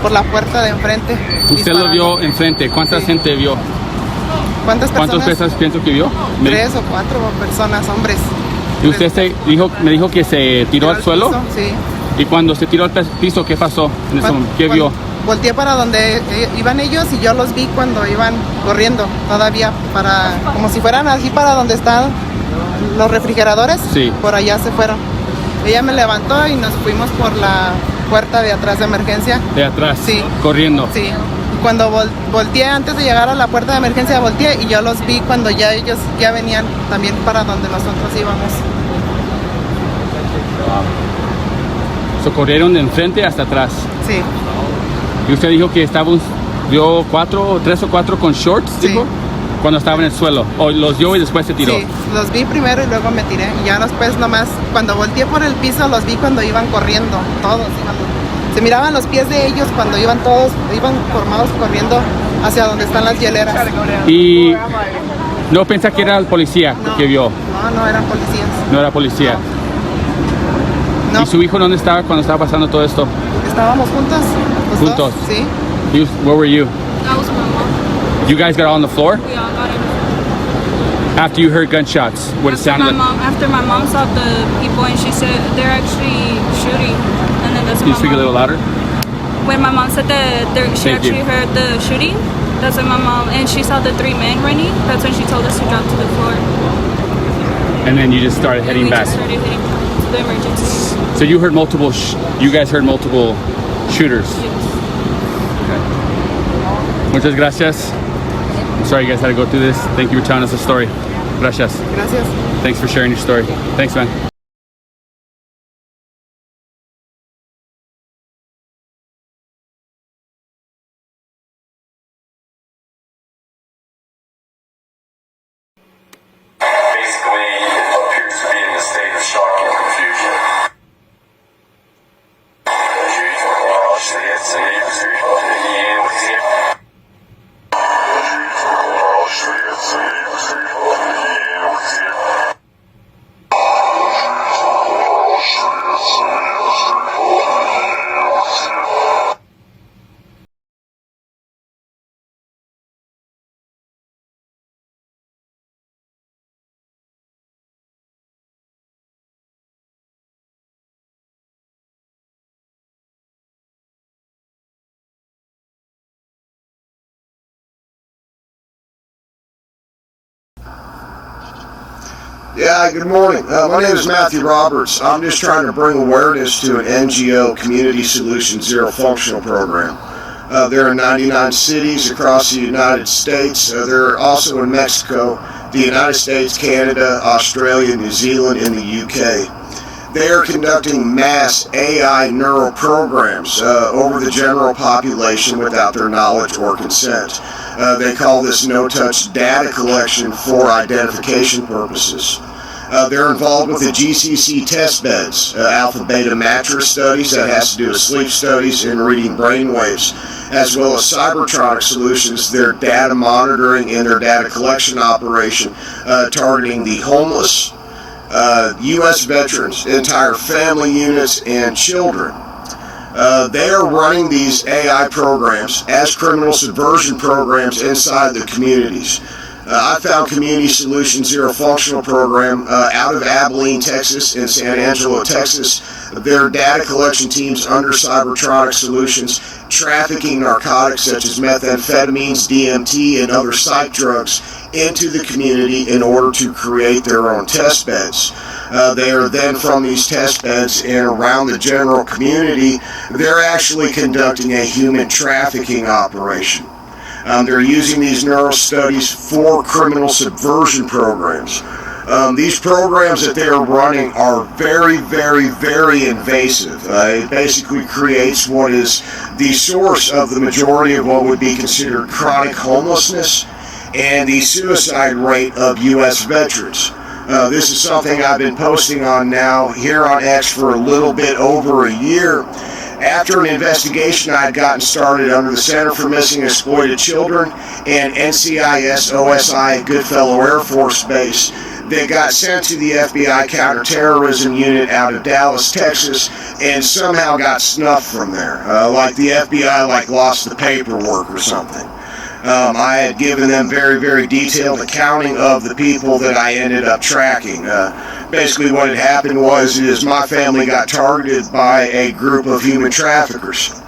por la puerta de enfrente. ¿Usted lo vio enfrente? ¿Cuánta gente vio? ¿Cuántas personas? ¿Cuántas personas pienso que vio? 3 o 4 personas, hombres. ¿Y usted me dijo que se tiró al suelo? Piso, sí. ¿Y cuando se tiró al piso, qué pasó? ¿Qué vio? Volteé para donde iban ellos y yo los vi cuando iban corriendo todavía, como si fueran así para donde están los refrigeradores. Sí. Por allá se fueron. Ella me levantó y nos fuimos por la puerta de atrás de emergencia. ¿De atrás? Sí. ¿Corriendo? Sí. Cuando volteé, antes de llegar a la puerta de emergencia, volteé y yo los vi cuando ya ellos ya venían también para donde nosotros íbamos. Corrieron de enfrente hasta atrás. Sí. Y usted dijo que vio 3 o 4 con shorts, sí. Dijo, cuando estaba en el suelo. O los vio y después se tiró. Sí, los vi primero y luego me tiré. Y ya después nomás, cuando volteé por el piso, los vi cuando iban corriendo. Todos se miraban los pies de ellos cuando iban formados corriendo hacia donde están las hieleras. Y no pensé que era el policía que vio. No eran policías. No era policía. No. ¿Y su hijo dónde estaba cuando estaba pasando todo esto? Estábamos juntos. ¿Juntos? Sí. Where were you? That was my mom. You guys got on the floor? We all got on the floor. After you heard gunshots, what it sounded like? After my mom saw the people and she said they're actually shooting. And then that's Can you speak a little louder? When my mom said that she actually heard the shooting, that's when my mom, and she saw the 3 men running, that's when she told us to drop to the floor. And then you just started heading back? Just started heading to the emergency. So you heard you guys heard multiple shooters? Yes. Okay. Muchas gracias. I'm sorry you guys had to go through this. Thank you for telling us the story. Gracias. Gracias. Thanks for sharing your story. Thanks, man. Basically, it appears to be in a state of shock and confusion. Yeah, good morning. My name is Matthew Roberts. I'm just trying to bring awareness to an NGO, Community Solutions Zero Functional Program. They're in 99 cities across the United States. They're also in Mexico, the United States, Canada, Australia, New Zealand, and the UK. They are conducting mass AI neural programs over the general population without their knowledge or consent. They call this no-touch data collection for identification purposes. They're involved with the GCC test beds, alpha-beta mattress studies that has to do with sleep studies and reading brainwaves, as well as Cybertronic solutions, their data monitoring and their data collection operation targeting the homeless, U.S. veterans, entire family units, and children. They are running these AI programs as criminal subversion programs inside the communities. I found Community Solutions Zero Functional Program out of Abilene, Texas, and San Angelo, Texas. Their data collection teams under Cybertronic Solutions, trafficking narcotics such as methamphetamines, DMT, and other psych drugs into the community in order to create their own test beds. They are then from these test beds and around the general community, they're actually conducting a human trafficking operation. They're using these neural studies for criminal subversion programs. These programs that they are running are very, very, very invasive. It basically creates what is the source of the majority of what would be considered chronic homelessness and the suicide rate of U.S. veterans. This is something I've been posting on now here on X for a little bit over a year. After an investigation I had gotten started under the Center for Missing and Exploited Children and NCIS OSI Goodfellow Air Force Base, they got sent to the FBI counterterrorism unit out of Dallas, Texas, and somehow got snuffed from there. Like the FBI lost the paperwork or something. I had given them very, very detailed accounting of the people that I ended up tracking. Basically what had happened is my family got targeted by a group of human traffickers.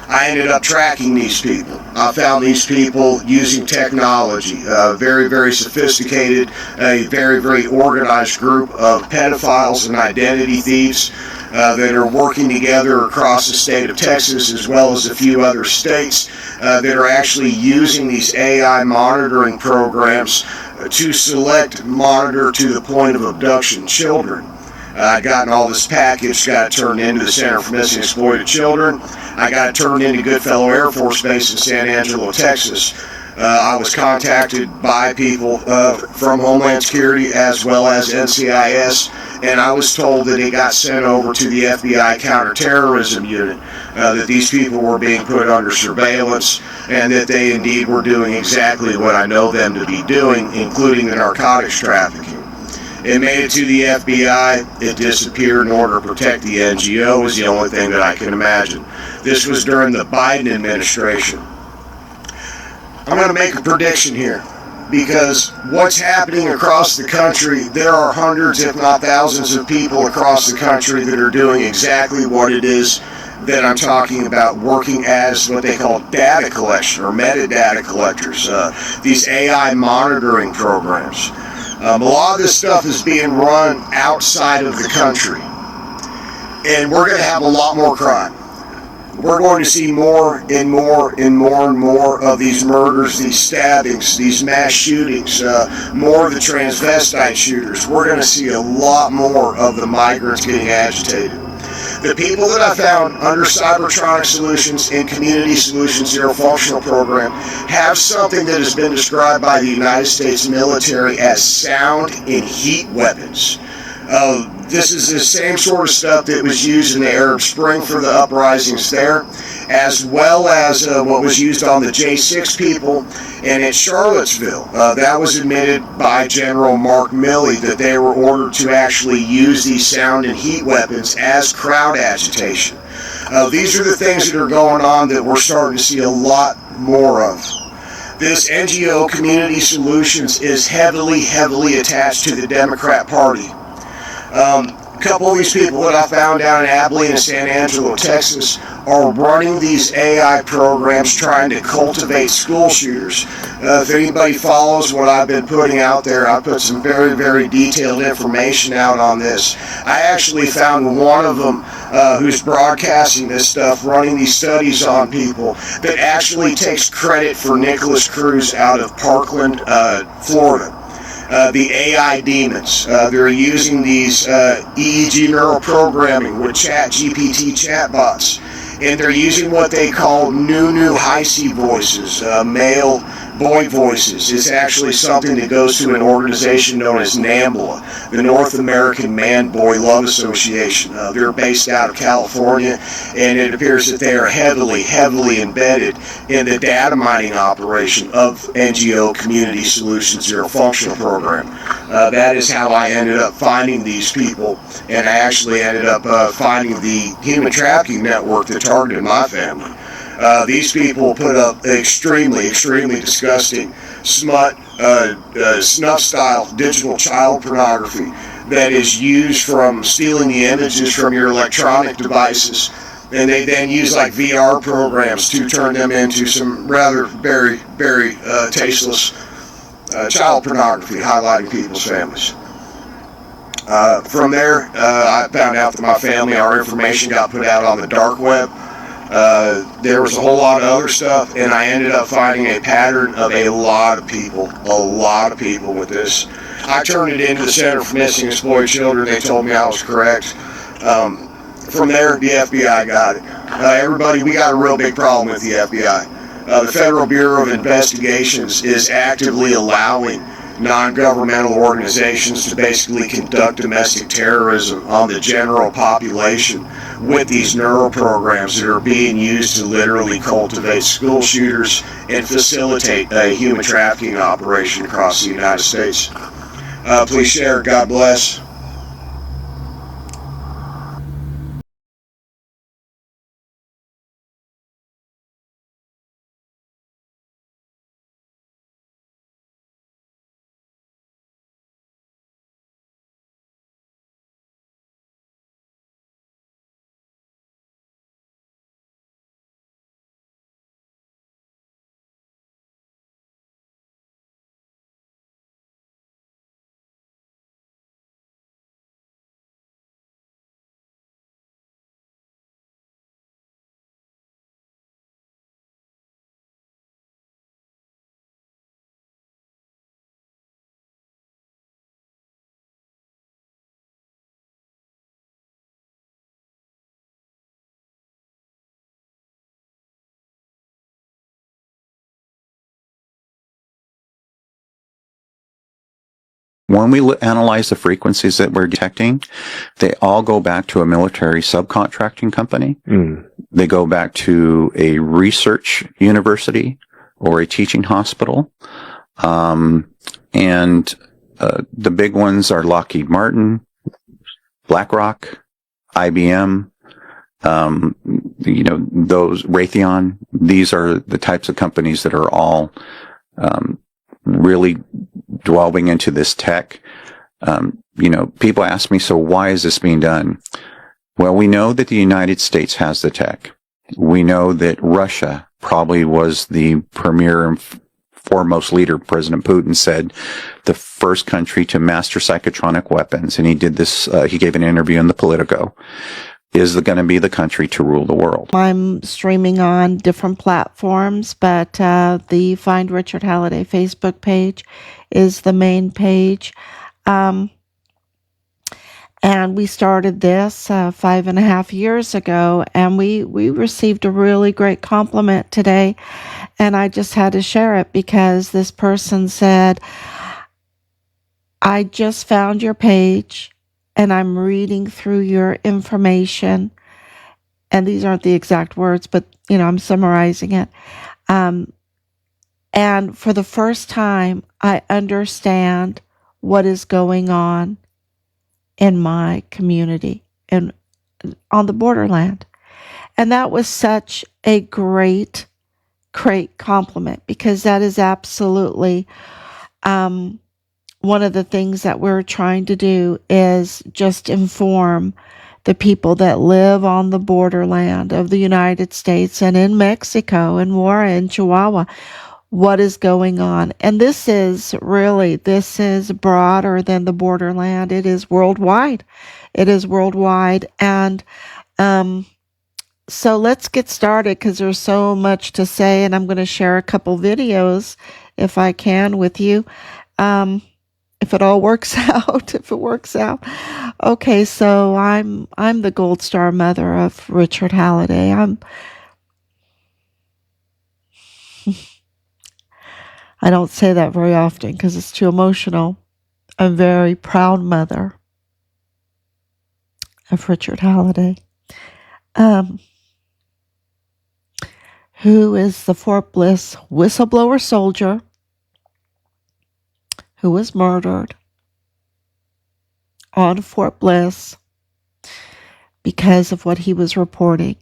I ended up tracking these people. I found these people using technology, very, very sophisticated, a very, very organized group of pedophiles and identity thieves that are working together across the state of Texas as well as a few other states that are actually using these AI monitoring programs to select, monitor to the point of abduction children. I gotten all this package, got it turned into the Center for Missing and Exploited Children. I got it turned into Goodfellow Air Force Base in San Angelo, Texas. I was contacted by people from Homeland Security as well as NCIS, and I was told that it got sent over to the FBI counterterrorism unit, that these people were being put under surveillance, and that they indeed were doing exactly what I know them to be doing, including the narcotics trafficking. It made it to the FBI, it disappeared in order to protect the NGO is the only thing that I can imagine. This was during the Biden administration. I'm going to make a prediction here, because what's happening across the country, there are hundreds if not thousands of people across the country that are doing exactly what it is that I'm talking about, working as what they call data collection or metadata collectors, these AI monitoring programs. A lot of this stuff is being run outside of the country, and we're going to have a lot more crime. We're going to see more and more and more and more of these murders, these stabbings, these mass shootings, more of the transvestite shooters. We're going to see a lot more of the migrants getting agitated. The people that I found under Cybertronic Solutions and Community Solutions Zero Functional Program have something that has been described by the United States military as sound and heat weapons. This is the same sort of stuff that was used in the Arab Spring for the uprisings there, as well as what was used on the J6 people and at Charlottesville. That was admitted by General Mark Milley that they were ordered to actually use these sound and heat weapons as crowd agitation. These are the things that are going on that we're starting to see a lot more of. This NGO Community Solutions is heavily, heavily attached to the Democrat Party. couple of these people that I found down in Abilene and San Angelo, Texas, are running these AI programs trying to cultivate school shooters. If anybody follows what I've been putting out there, I put some very, very detailed information out on this. I actually found one of them who's broadcasting this stuff, running these studies on people, that actually takes credit for Nicholas Cruz out of Parkland, Florida. The AI demons. They're using these EEG neural programming with ChatGPT chatbots, and they're using what they call new high-C voices, male boy voices. It's actually something that goes to an organization known as NAMBLA, the North American Man-Boy Love Association. They're based out of California, and it appears that they are heavily embedded in the data mining operation of NGO Community Solutions Zero Functional Program. That is how I ended up finding these people, and I actually ended up finding the human trafficking network that targeted my family. These people put up extremely disgusting smut, snuff-style digital child pornography that is used from stealing the images from your electronic devices, and they then use like VR programs to turn them into some rather very tasteless child pornography, highlighting people's families. From there, I found out that my family, our information got put out on the dark web. There was a whole lot of other stuff, and I ended up finding a pattern of a lot of people with this. I turned it into the Center for Missing and Exploited Children. They told me I was correct. From there, the FBI got it. Everybody, we got a real big problem with the FBI. The Federal Bureau of Investigations is actively allowing non-governmental organizations to basically conduct domestic terrorism on the general population with these neural programs that are being used to literally cultivate school shooters and facilitate a human trafficking operation across the United States. Please share. God bless. When we analyze the frequencies that we're detecting, they all go back to a military subcontracting company. They go back to a research university or a teaching hospital. And the big ones are Lockheed Martin, BlackRock, IBM, those Raytheon. These are the types of companies that are all really delving into this tech. People ask me, so why is this being done? Well, we know that the United States has the tech. We know that Russia probably was the premier and foremost leader. President Putin said the first country to master psychotronic weapons, and he did this, he gave an interview in the Politico, is going to be the country to rule the world. I'm streaming on different platforms, but the Find Richard Halliday Facebook page is the main page. And we started this 5.5 years ago, and we received a really great compliment today, and I just had to share it because this person said, I just found your page, and I'm reading through your information, and these aren't the exact words, but, I'm summarizing it. And for the first time, I understand what is going on in my community and on the borderland. And that was such a great compliment, because that is absolutely one of the things that we're trying to do is just inform the people that live on the borderland of the United States and in Mexico and Mora and Chihuahua what is going on. And this is broader than the borderland. It is worldwide. It is worldwide. And so let's get started because there's so much to say, and I'm going to share a couple videos if I can with you. If it all works out, if it works out. Okay, so I'm the Gold Star mother of Richard Halliday. I don't say that very often because it's too emotional. I'm a very proud mother of Richard Halliday, who is the Fort Bliss whistleblower soldier who was murdered on Fort Bliss because of what he was reporting,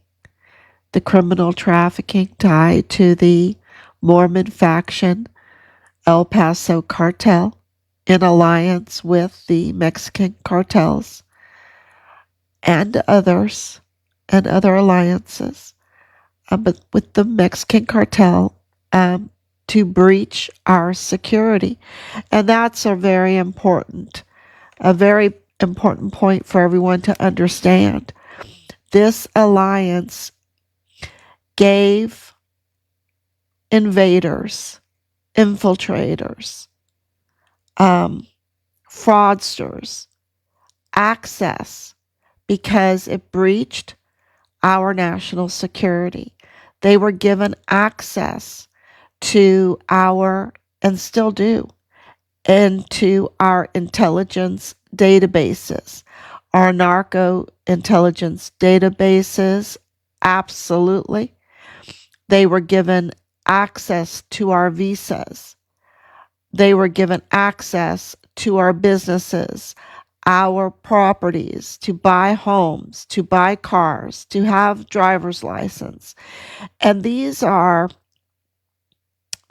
the criminal trafficking tied to the Mormon faction El Paso cartel in alliance with the Mexican cartels and others and other alliances, but with the Mexican cartel to breach our security. And that's a very important point for everyone to understand. This alliance gave invaders, infiltrators, fraudsters access because it breached our national security. They were given access to and still do, into our intelligence databases, our narco intelligence databases, absolutely. They were given access to our visas. They were given access to our businesses, our properties, to buy homes, to buy cars, to have driver's license. And these are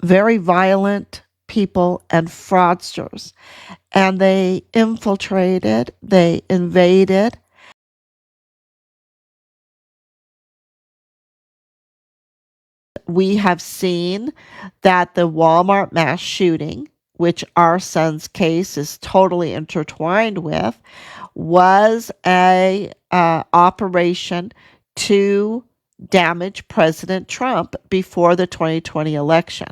very violent people and fraudsters. And they infiltrated, they invaded. We have seen that the Walmart mass shooting, which our son's case is totally intertwined with, was a operation to damage President Trump before the 2020 election.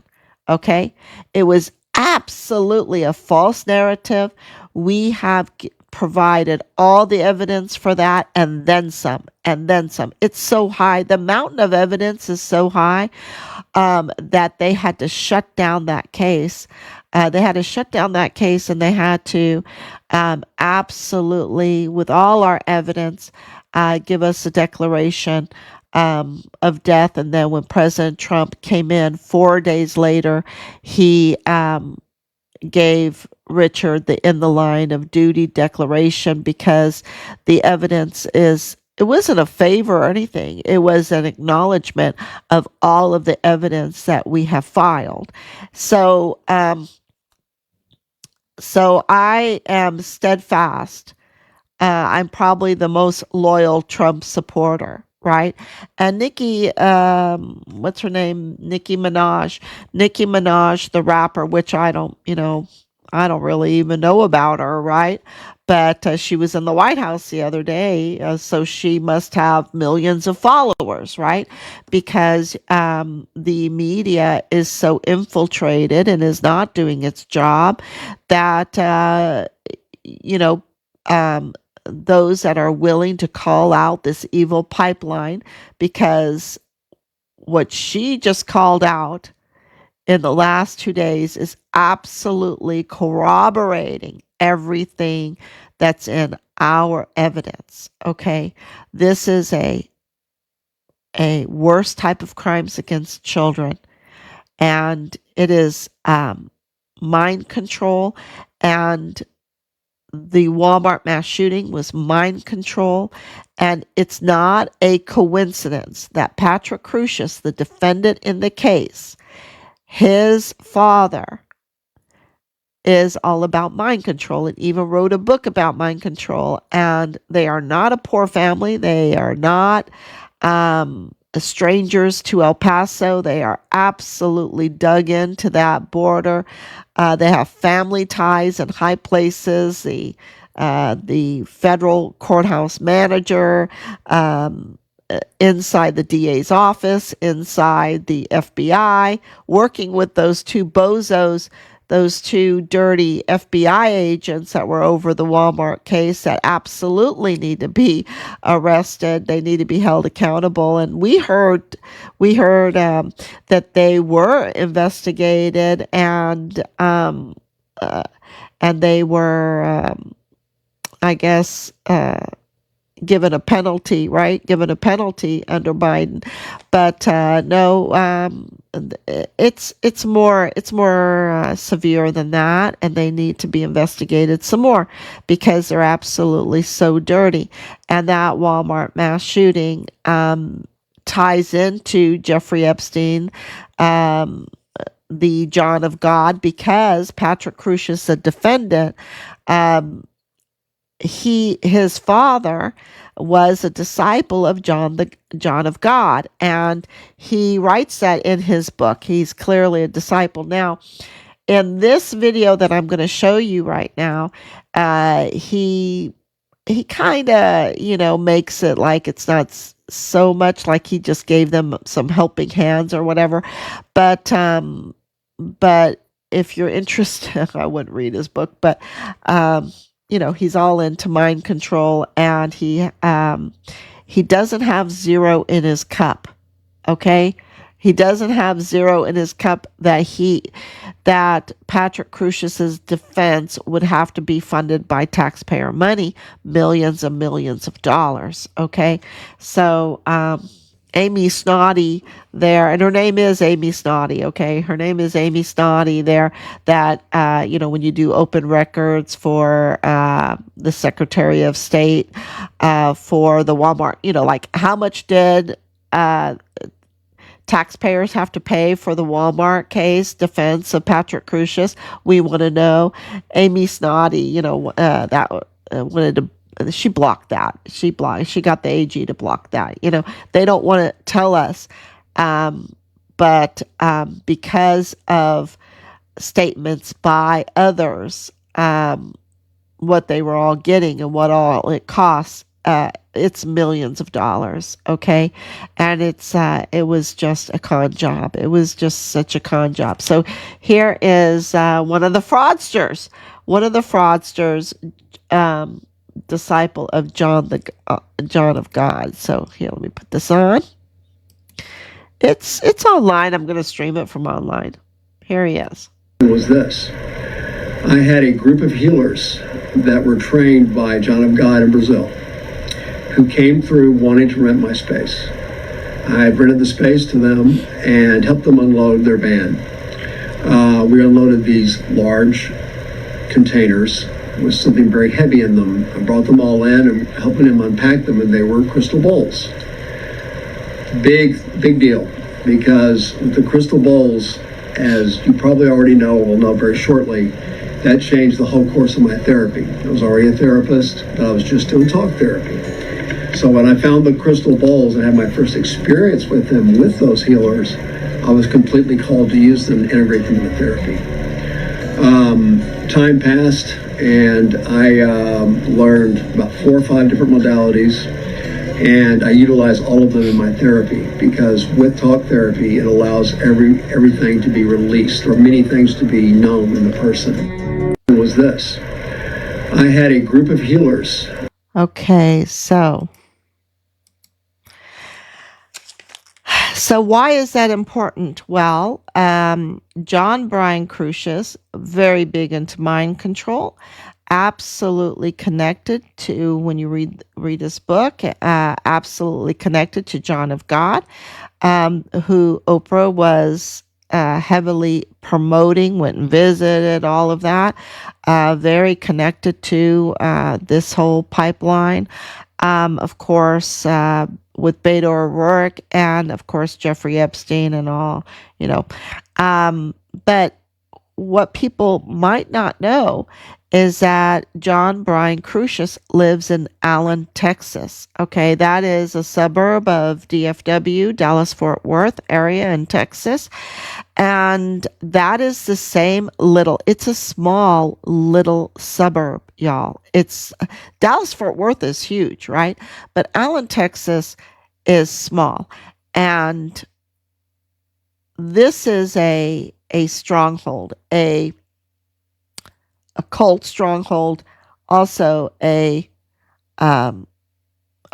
Okay? It was absolutely a false narrative. We have provided all the evidence for that and then some, and then some. It's so high. The mountain of evidence is so high that they had to shut down that case. And they had to absolutely, with all our evidence, give us a declaration of death. And then when President Trump came in 4 days later, he gave Richard the in the line of duty declaration because the evidence it wasn't a favor or anything. It was an acknowledgement of all of the evidence that we have filed. So I am steadfast. I'm probably the most loyal Trump supporter, right? And Nicki, what's her name? Nicki Minaj, the rapper, which I don't really even know about her, right? But she was in the White House the other day, so she must have millions of followers, right? Because the media is so infiltrated and is not doing its job that, those that are willing to call out this evil pipeline, because what she just called out in the last 2 days is absolutely corroborating everything that's in our evidence. Okay, this is a worse type of crimes against children, and it is mind control. And the Walmart mass shooting was mind control. And it's not a coincidence that Patrick Crusius, the defendant in the case, his father is all about mind control and even wrote a book about mind control. And they are not a poor family. They are not strangers to El Paso. They are absolutely dug into that border. They have family ties in high places. The federal courthouse manager, inside the DA's office, inside the FBI, working with those two bozos, those two dirty FBI agents that were over the Walmart case that absolutely need to be arrested. They need to be held accountable. And we heard that they were investigated and they were, I guess, given a penalty, right? Given a penalty under Biden, but no, it's more severe than that, and they need to be investigated some more because they're absolutely so dirty. And that Walmart mass shooting ties into Jeffrey Epstein, the John of God, because Patrick Crusius, the defendant, his father was a disciple of John of God, and he writes that in his book. He's clearly a disciple. Now, in this video that I'm going to show you right now, he kind of, makes it like it's not so much like he just gave them some helping hands or whatever, but if you're interested, I wouldn't read his book, but he's all into mind control, and he doesn't have zero in his cup. Okay, he doesn't have zero in his cup that Patrick Crusius's defense would have to be funded by taxpayer money, millions and millions of dollars. Okay, so Amy Snoddy there, and her name is Amy Snoddy, okay? Her name is Amy Snoddy there, that, when you do open records for the Secretary of State, for the Walmart, like how much did taxpayers have to pay for the Walmart case defense of Patrick Crusius? We want to know. Amy Snoddy, that wanted to. She blocked that. She got the AG to block that. They don't want to tell us, but because of statements by others, what they were all getting and what all it costs, it's millions of dollars. Okay, and it was just a con job. It was just such a con job. So here is one of the fraudsters. Disciple of John of God. So here, let me put this on. It's online. I'm going to stream it from online. Here he is. Was this? I had a group of healers that were trained by John of God in Brazil, who came through wanting to rent my space. I rented the space to them and helped them unload their van. We unloaded these large containers with something very heavy in them. I brought them all in and helping him unpack them, and they were crystal bowls. Big deal, because with the crystal bowls, as you probably already know, will know very shortly, that changed the whole course of my therapy. I was already a therapist, but I was just doing talk therapy. So when I found the crystal bowls and had my first experience with them, with those healers, I was completely called to use them and integrate them into therapy. Time passed, and I learned about 4 or 5 different modalities, and I utilize all of them in my therapy, because with talk therapy, it allows everything to be released, or many things to be known in the person. It was this. I had a group of healers. Okay, so why is that important? Well, John Brian Crusius, very big into mind control, absolutely connected to, when you read his book, absolutely connected to John of God, who Oprah was heavily promoting, went and visited, all of that, very connected to this whole pipeline. Of course, with Beto O'Rourke, and of course Jeffrey Epstein and all, but what people might not know is that John Brian Crucius lives in Allen, Texas. Okay, that is a suburb of DFW, Dallas-Fort Worth area in Texas. And that is the same it's a small little suburb, y'all. Dallas-Fort Worth is huge, right? But Allen, Texas is small. And this is a stronghold, a cult stronghold, also a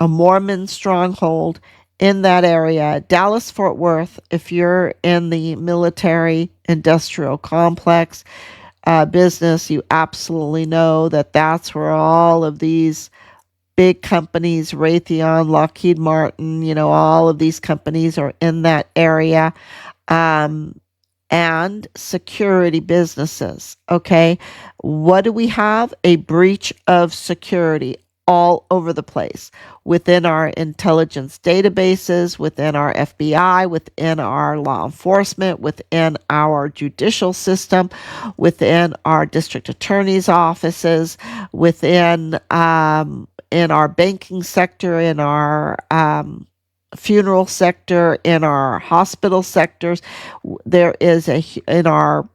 Mormon stronghold in that area. Dallas Fort Worth, if you're in the military industrial complex business, you absolutely know that that's where all of these big companies, Raytheon, Lockheed Martin, all of these companies are in that area. And security businesses. Okay. What do we have? A breach of security all over the place within our intelligence databases, within our FBI, within our law enforcement, within our judicial system, within our district attorney's offices, within in our banking sector, in our funeral sector, in our hospital sectors. There is in our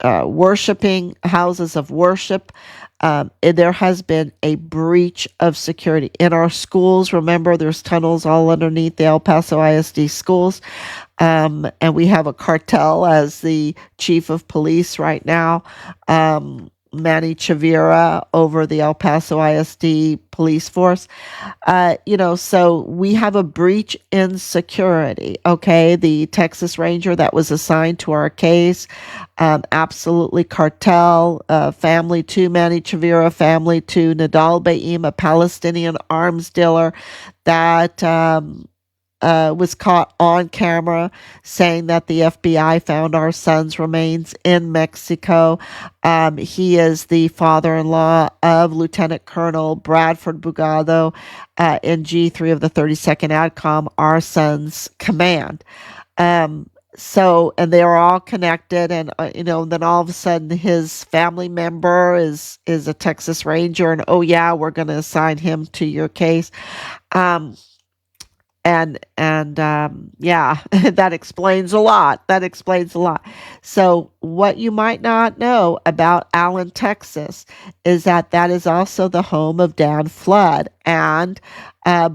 worshiping houses of worship, there has been a breach of security. In our schools, remember, there's tunnels all underneath the El Paso ISD schools, and we have a cartel as the chief of police right now, Manny Chavira, over the El Paso ISD police force. So we have a breach in security. Okay. The Texas Ranger that was assigned to our case, absolutely cartel, family to Manny Chavira, family to Nadal Baim, a Palestinian arms dealer that, was caught on camera saying that the FBI found our son's remains in Mexico. He is the father-in-law of Lieutenant Colonel Bradford Bugado in G3 of the 32nd ADCOM, our son's command. And they are all connected, and then all of a sudden his family member is a Texas Ranger, and oh yeah, we're going to assign him to your case. Yeah, that explains a lot. So what you might not know about Allen, Texas, is that is also the home of Dan Flood and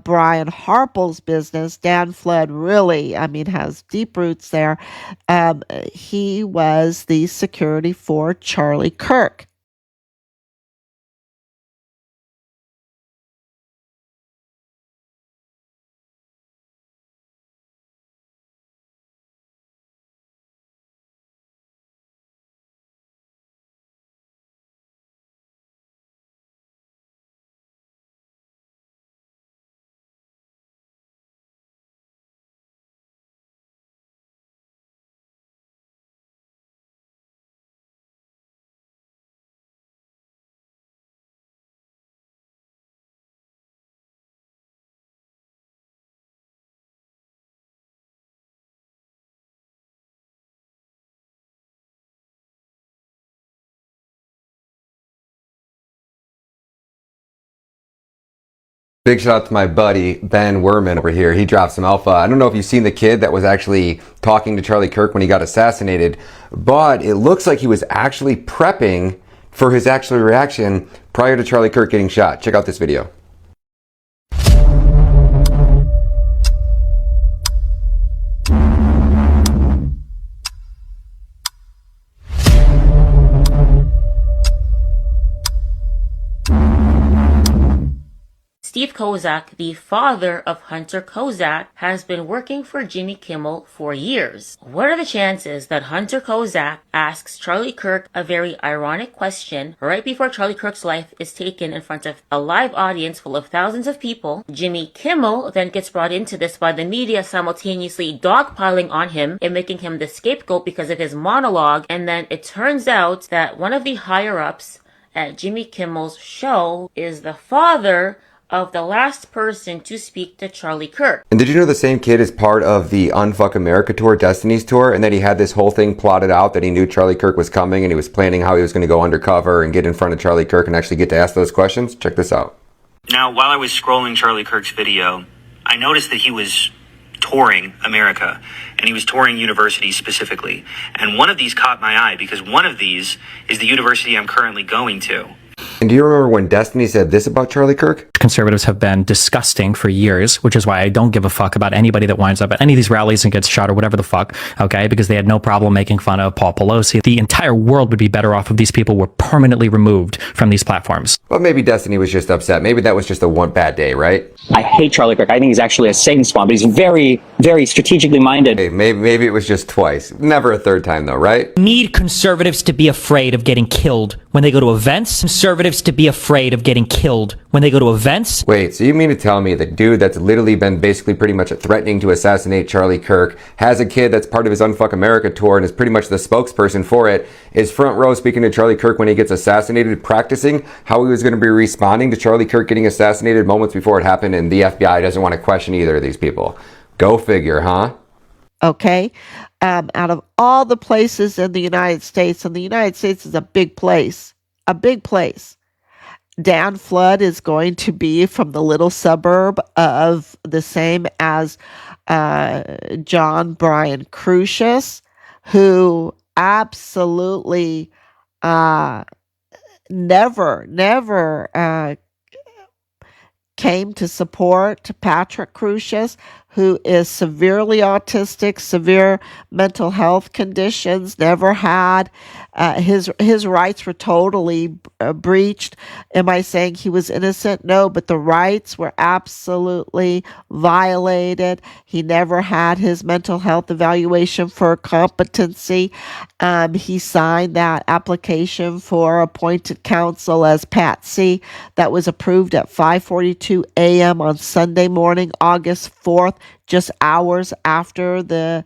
Brian Harple's business. Dan Flood really, has deep roots there. He was the security for Charlie Kirk. Big shout out to my buddy Ben Werman over here. He dropped some alpha. I don't know if you've seen the kid that was actually talking to Charlie Kirk when he got assassinated, but it looks like he was actually prepping for his actual reaction prior to Charlie Kirk getting shot. Check out this video. Steve Kozak, the father of Hunter Kozak, has been working for Jimmy Kimmel for years. What are the chances that Hunter Kozak asks Charlie Kirk a very ironic question right before Charlie Kirk's life is taken in front of a live audience full of thousands of people? Jimmy Kimmel then gets brought into this by the media, simultaneously dogpiling on him and making him the scapegoat because of his monologue, and then it turns out that one of the higher-ups at Jimmy Kimmel's show is the father of the last person to speak to Charlie Kirk. And did you know the same kid is part of the Unfuck America tour, Destiny's tour, and that he had this whole thing plotted out, that he knew Charlie Kirk was coming and he was planning how he was going to go undercover and get in front of Charlie Kirk and actually get to ask those questions? Check this out. Now, while I was scrolling Charlie Kirk's video, I noticed that he was touring America, and he was touring universities specifically. And one of these caught my eye because one of these is the university I'm currently going to. And do you remember when Destiny said this about Charlie Kirk? Conservatives have been disgusting for years, which is why I don't give a fuck about anybody that winds up at any of these rallies and gets shot or whatever the fuck, okay? Because they had no problem making fun of Paul Pelosi. The entire world would be better off if these people were permanently removed from these platforms. Well, maybe Destiny was just upset. Maybe that was just a one bad day, right? I hate Charlie Kirk. I think he's actually a Satan spawn, but he's very, very strategically minded. Hey, maybe it was just twice. Never a third time, though, right? Need conservatives to be afraid of getting killed when they go to events. Conservatives to be afraid of getting killed when they go to events. Wait, so you mean to tell me the dude that's literally been basically pretty much threatening to assassinate Charlie Kirk, has a kid that's part of his Unfuck America tour and is pretty much the spokesperson for it, is front row speaking to Charlie Kirk when he gets assassinated, practicing how he was going to be responding to Charlie Kirk getting assassinated moments before it happened, and the FBI doesn't want to question either of these people. Go figure, huh? Okay. Out of all the places in the United States, and the United States is a big place, Dan Flood is going to be from the little suburb of the same as John Brian Crucius, who absolutely never came to support Patrick Crucius, who is severely autistic, severe mental health conditions, never had, his rights were totally breached. Am I saying he was innocent? No, but the rights were absolutely violated. He never had his mental health evaluation for competency. He signed that application for appointed counsel as Patsy that was approved at 5:42 a.m. on Sunday morning, August 4th, just hours after the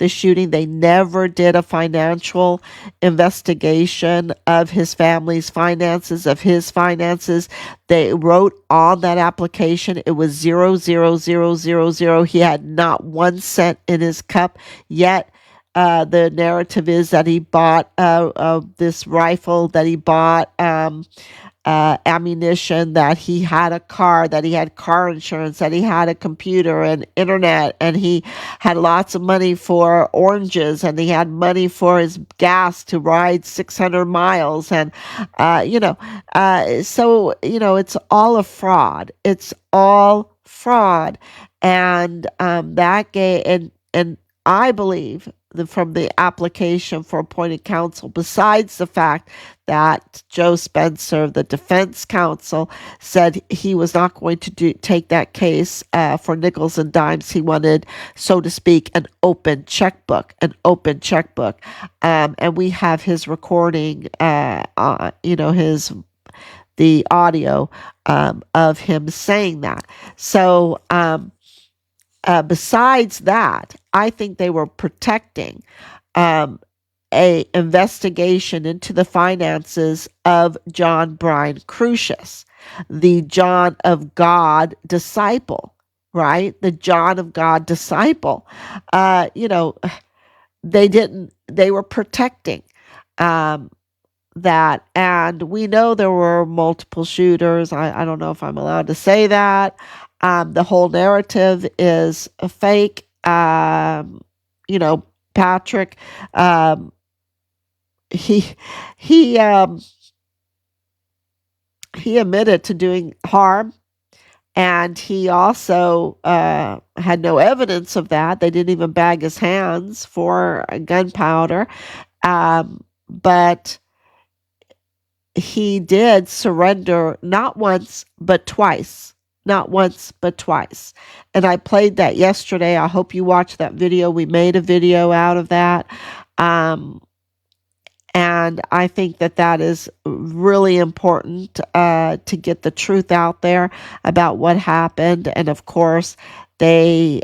shooting. They never did a financial investigation of his family's finances, of his finances. They wrote on that application it was 00000. He had not 1 cent in his cup, yet the narrative is that he bought this rifle, that he bought ammunition, that he had a car, that he had car insurance, that he had a computer and internet, and he had lots of money for oranges, and he had money for his gas to ride 600 miles. And, so, it's all a fraud. It's all fraud. And that gay, and I believe from the application for appointed counsel, besides the fact that Joe Spencer, the defense counsel, said he was not going to take that case for nickels and dimes. He wanted, so to speak, an open checkbook. And we have his recording, the audio of him saying that. So, besides that, I think they were protecting a investigation into the finances of John Brian Crucius, the John of God disciple, right? The John of God disciple. They were protecting that. And we know there were multiple shooters. I don't know if I'm allowed to say that. The whole narrative is a fake. Patrick, he admitted to doing harm, and he also had no evidence of that. They didn't even bag his hands for gunpowder, but he did surrender not once but twice. Not once, but twice. And I played that yesterday. I hope you watched that video. We made a video out of that. And I think that is really important to get the truth out there about what happened. And of course, they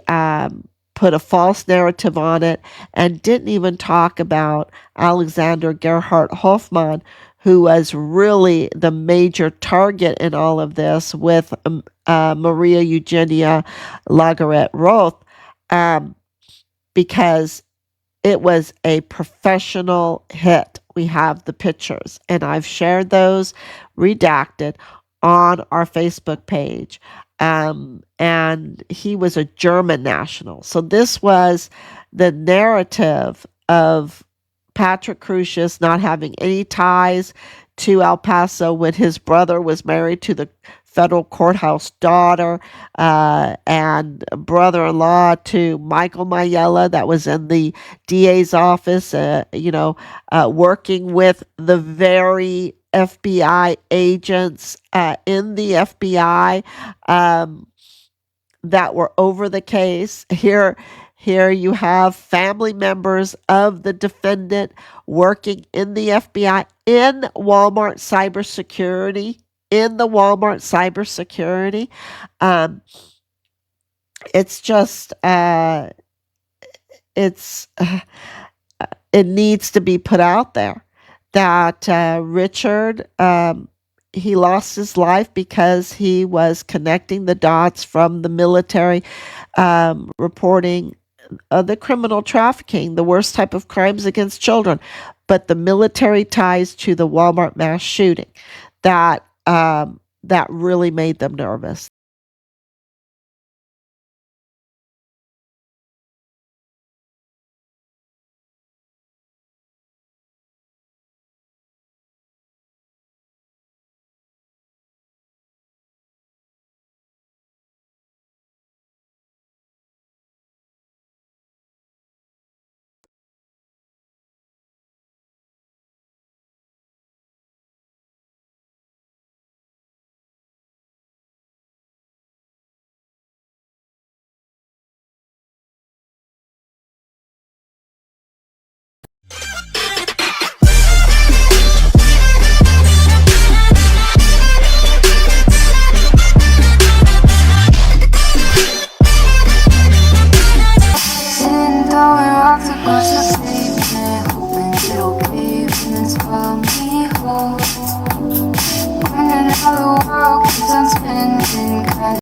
put a false narrative on it and didn't even talk about Alexander Gerhard Hoffman, who was really the major target in all of this with Maria Eugenia Lagaret Roth, because it was a professional hit. We have the pictures, and I've shared those redacted on our Facebook page. And he was a German national. So this was the narrative of Patrick Crusius not having any ties to El Paso when his brother was married to the federal courthouse daughter, and brother-in-law to Michael Mayella that was in the DA's office, working with the very FBI agents in the FBI that were over the case. Here you have family members of the defendant working in the FBI in Walmart cybersecurity. It's just, it needs to be put out there that Richard, he lost his life because he was connecting the dots from the military reporting the criminal trafficking, the worst type of crimes against children, but the military ties to the Walmart mass shooting that really made them nervous.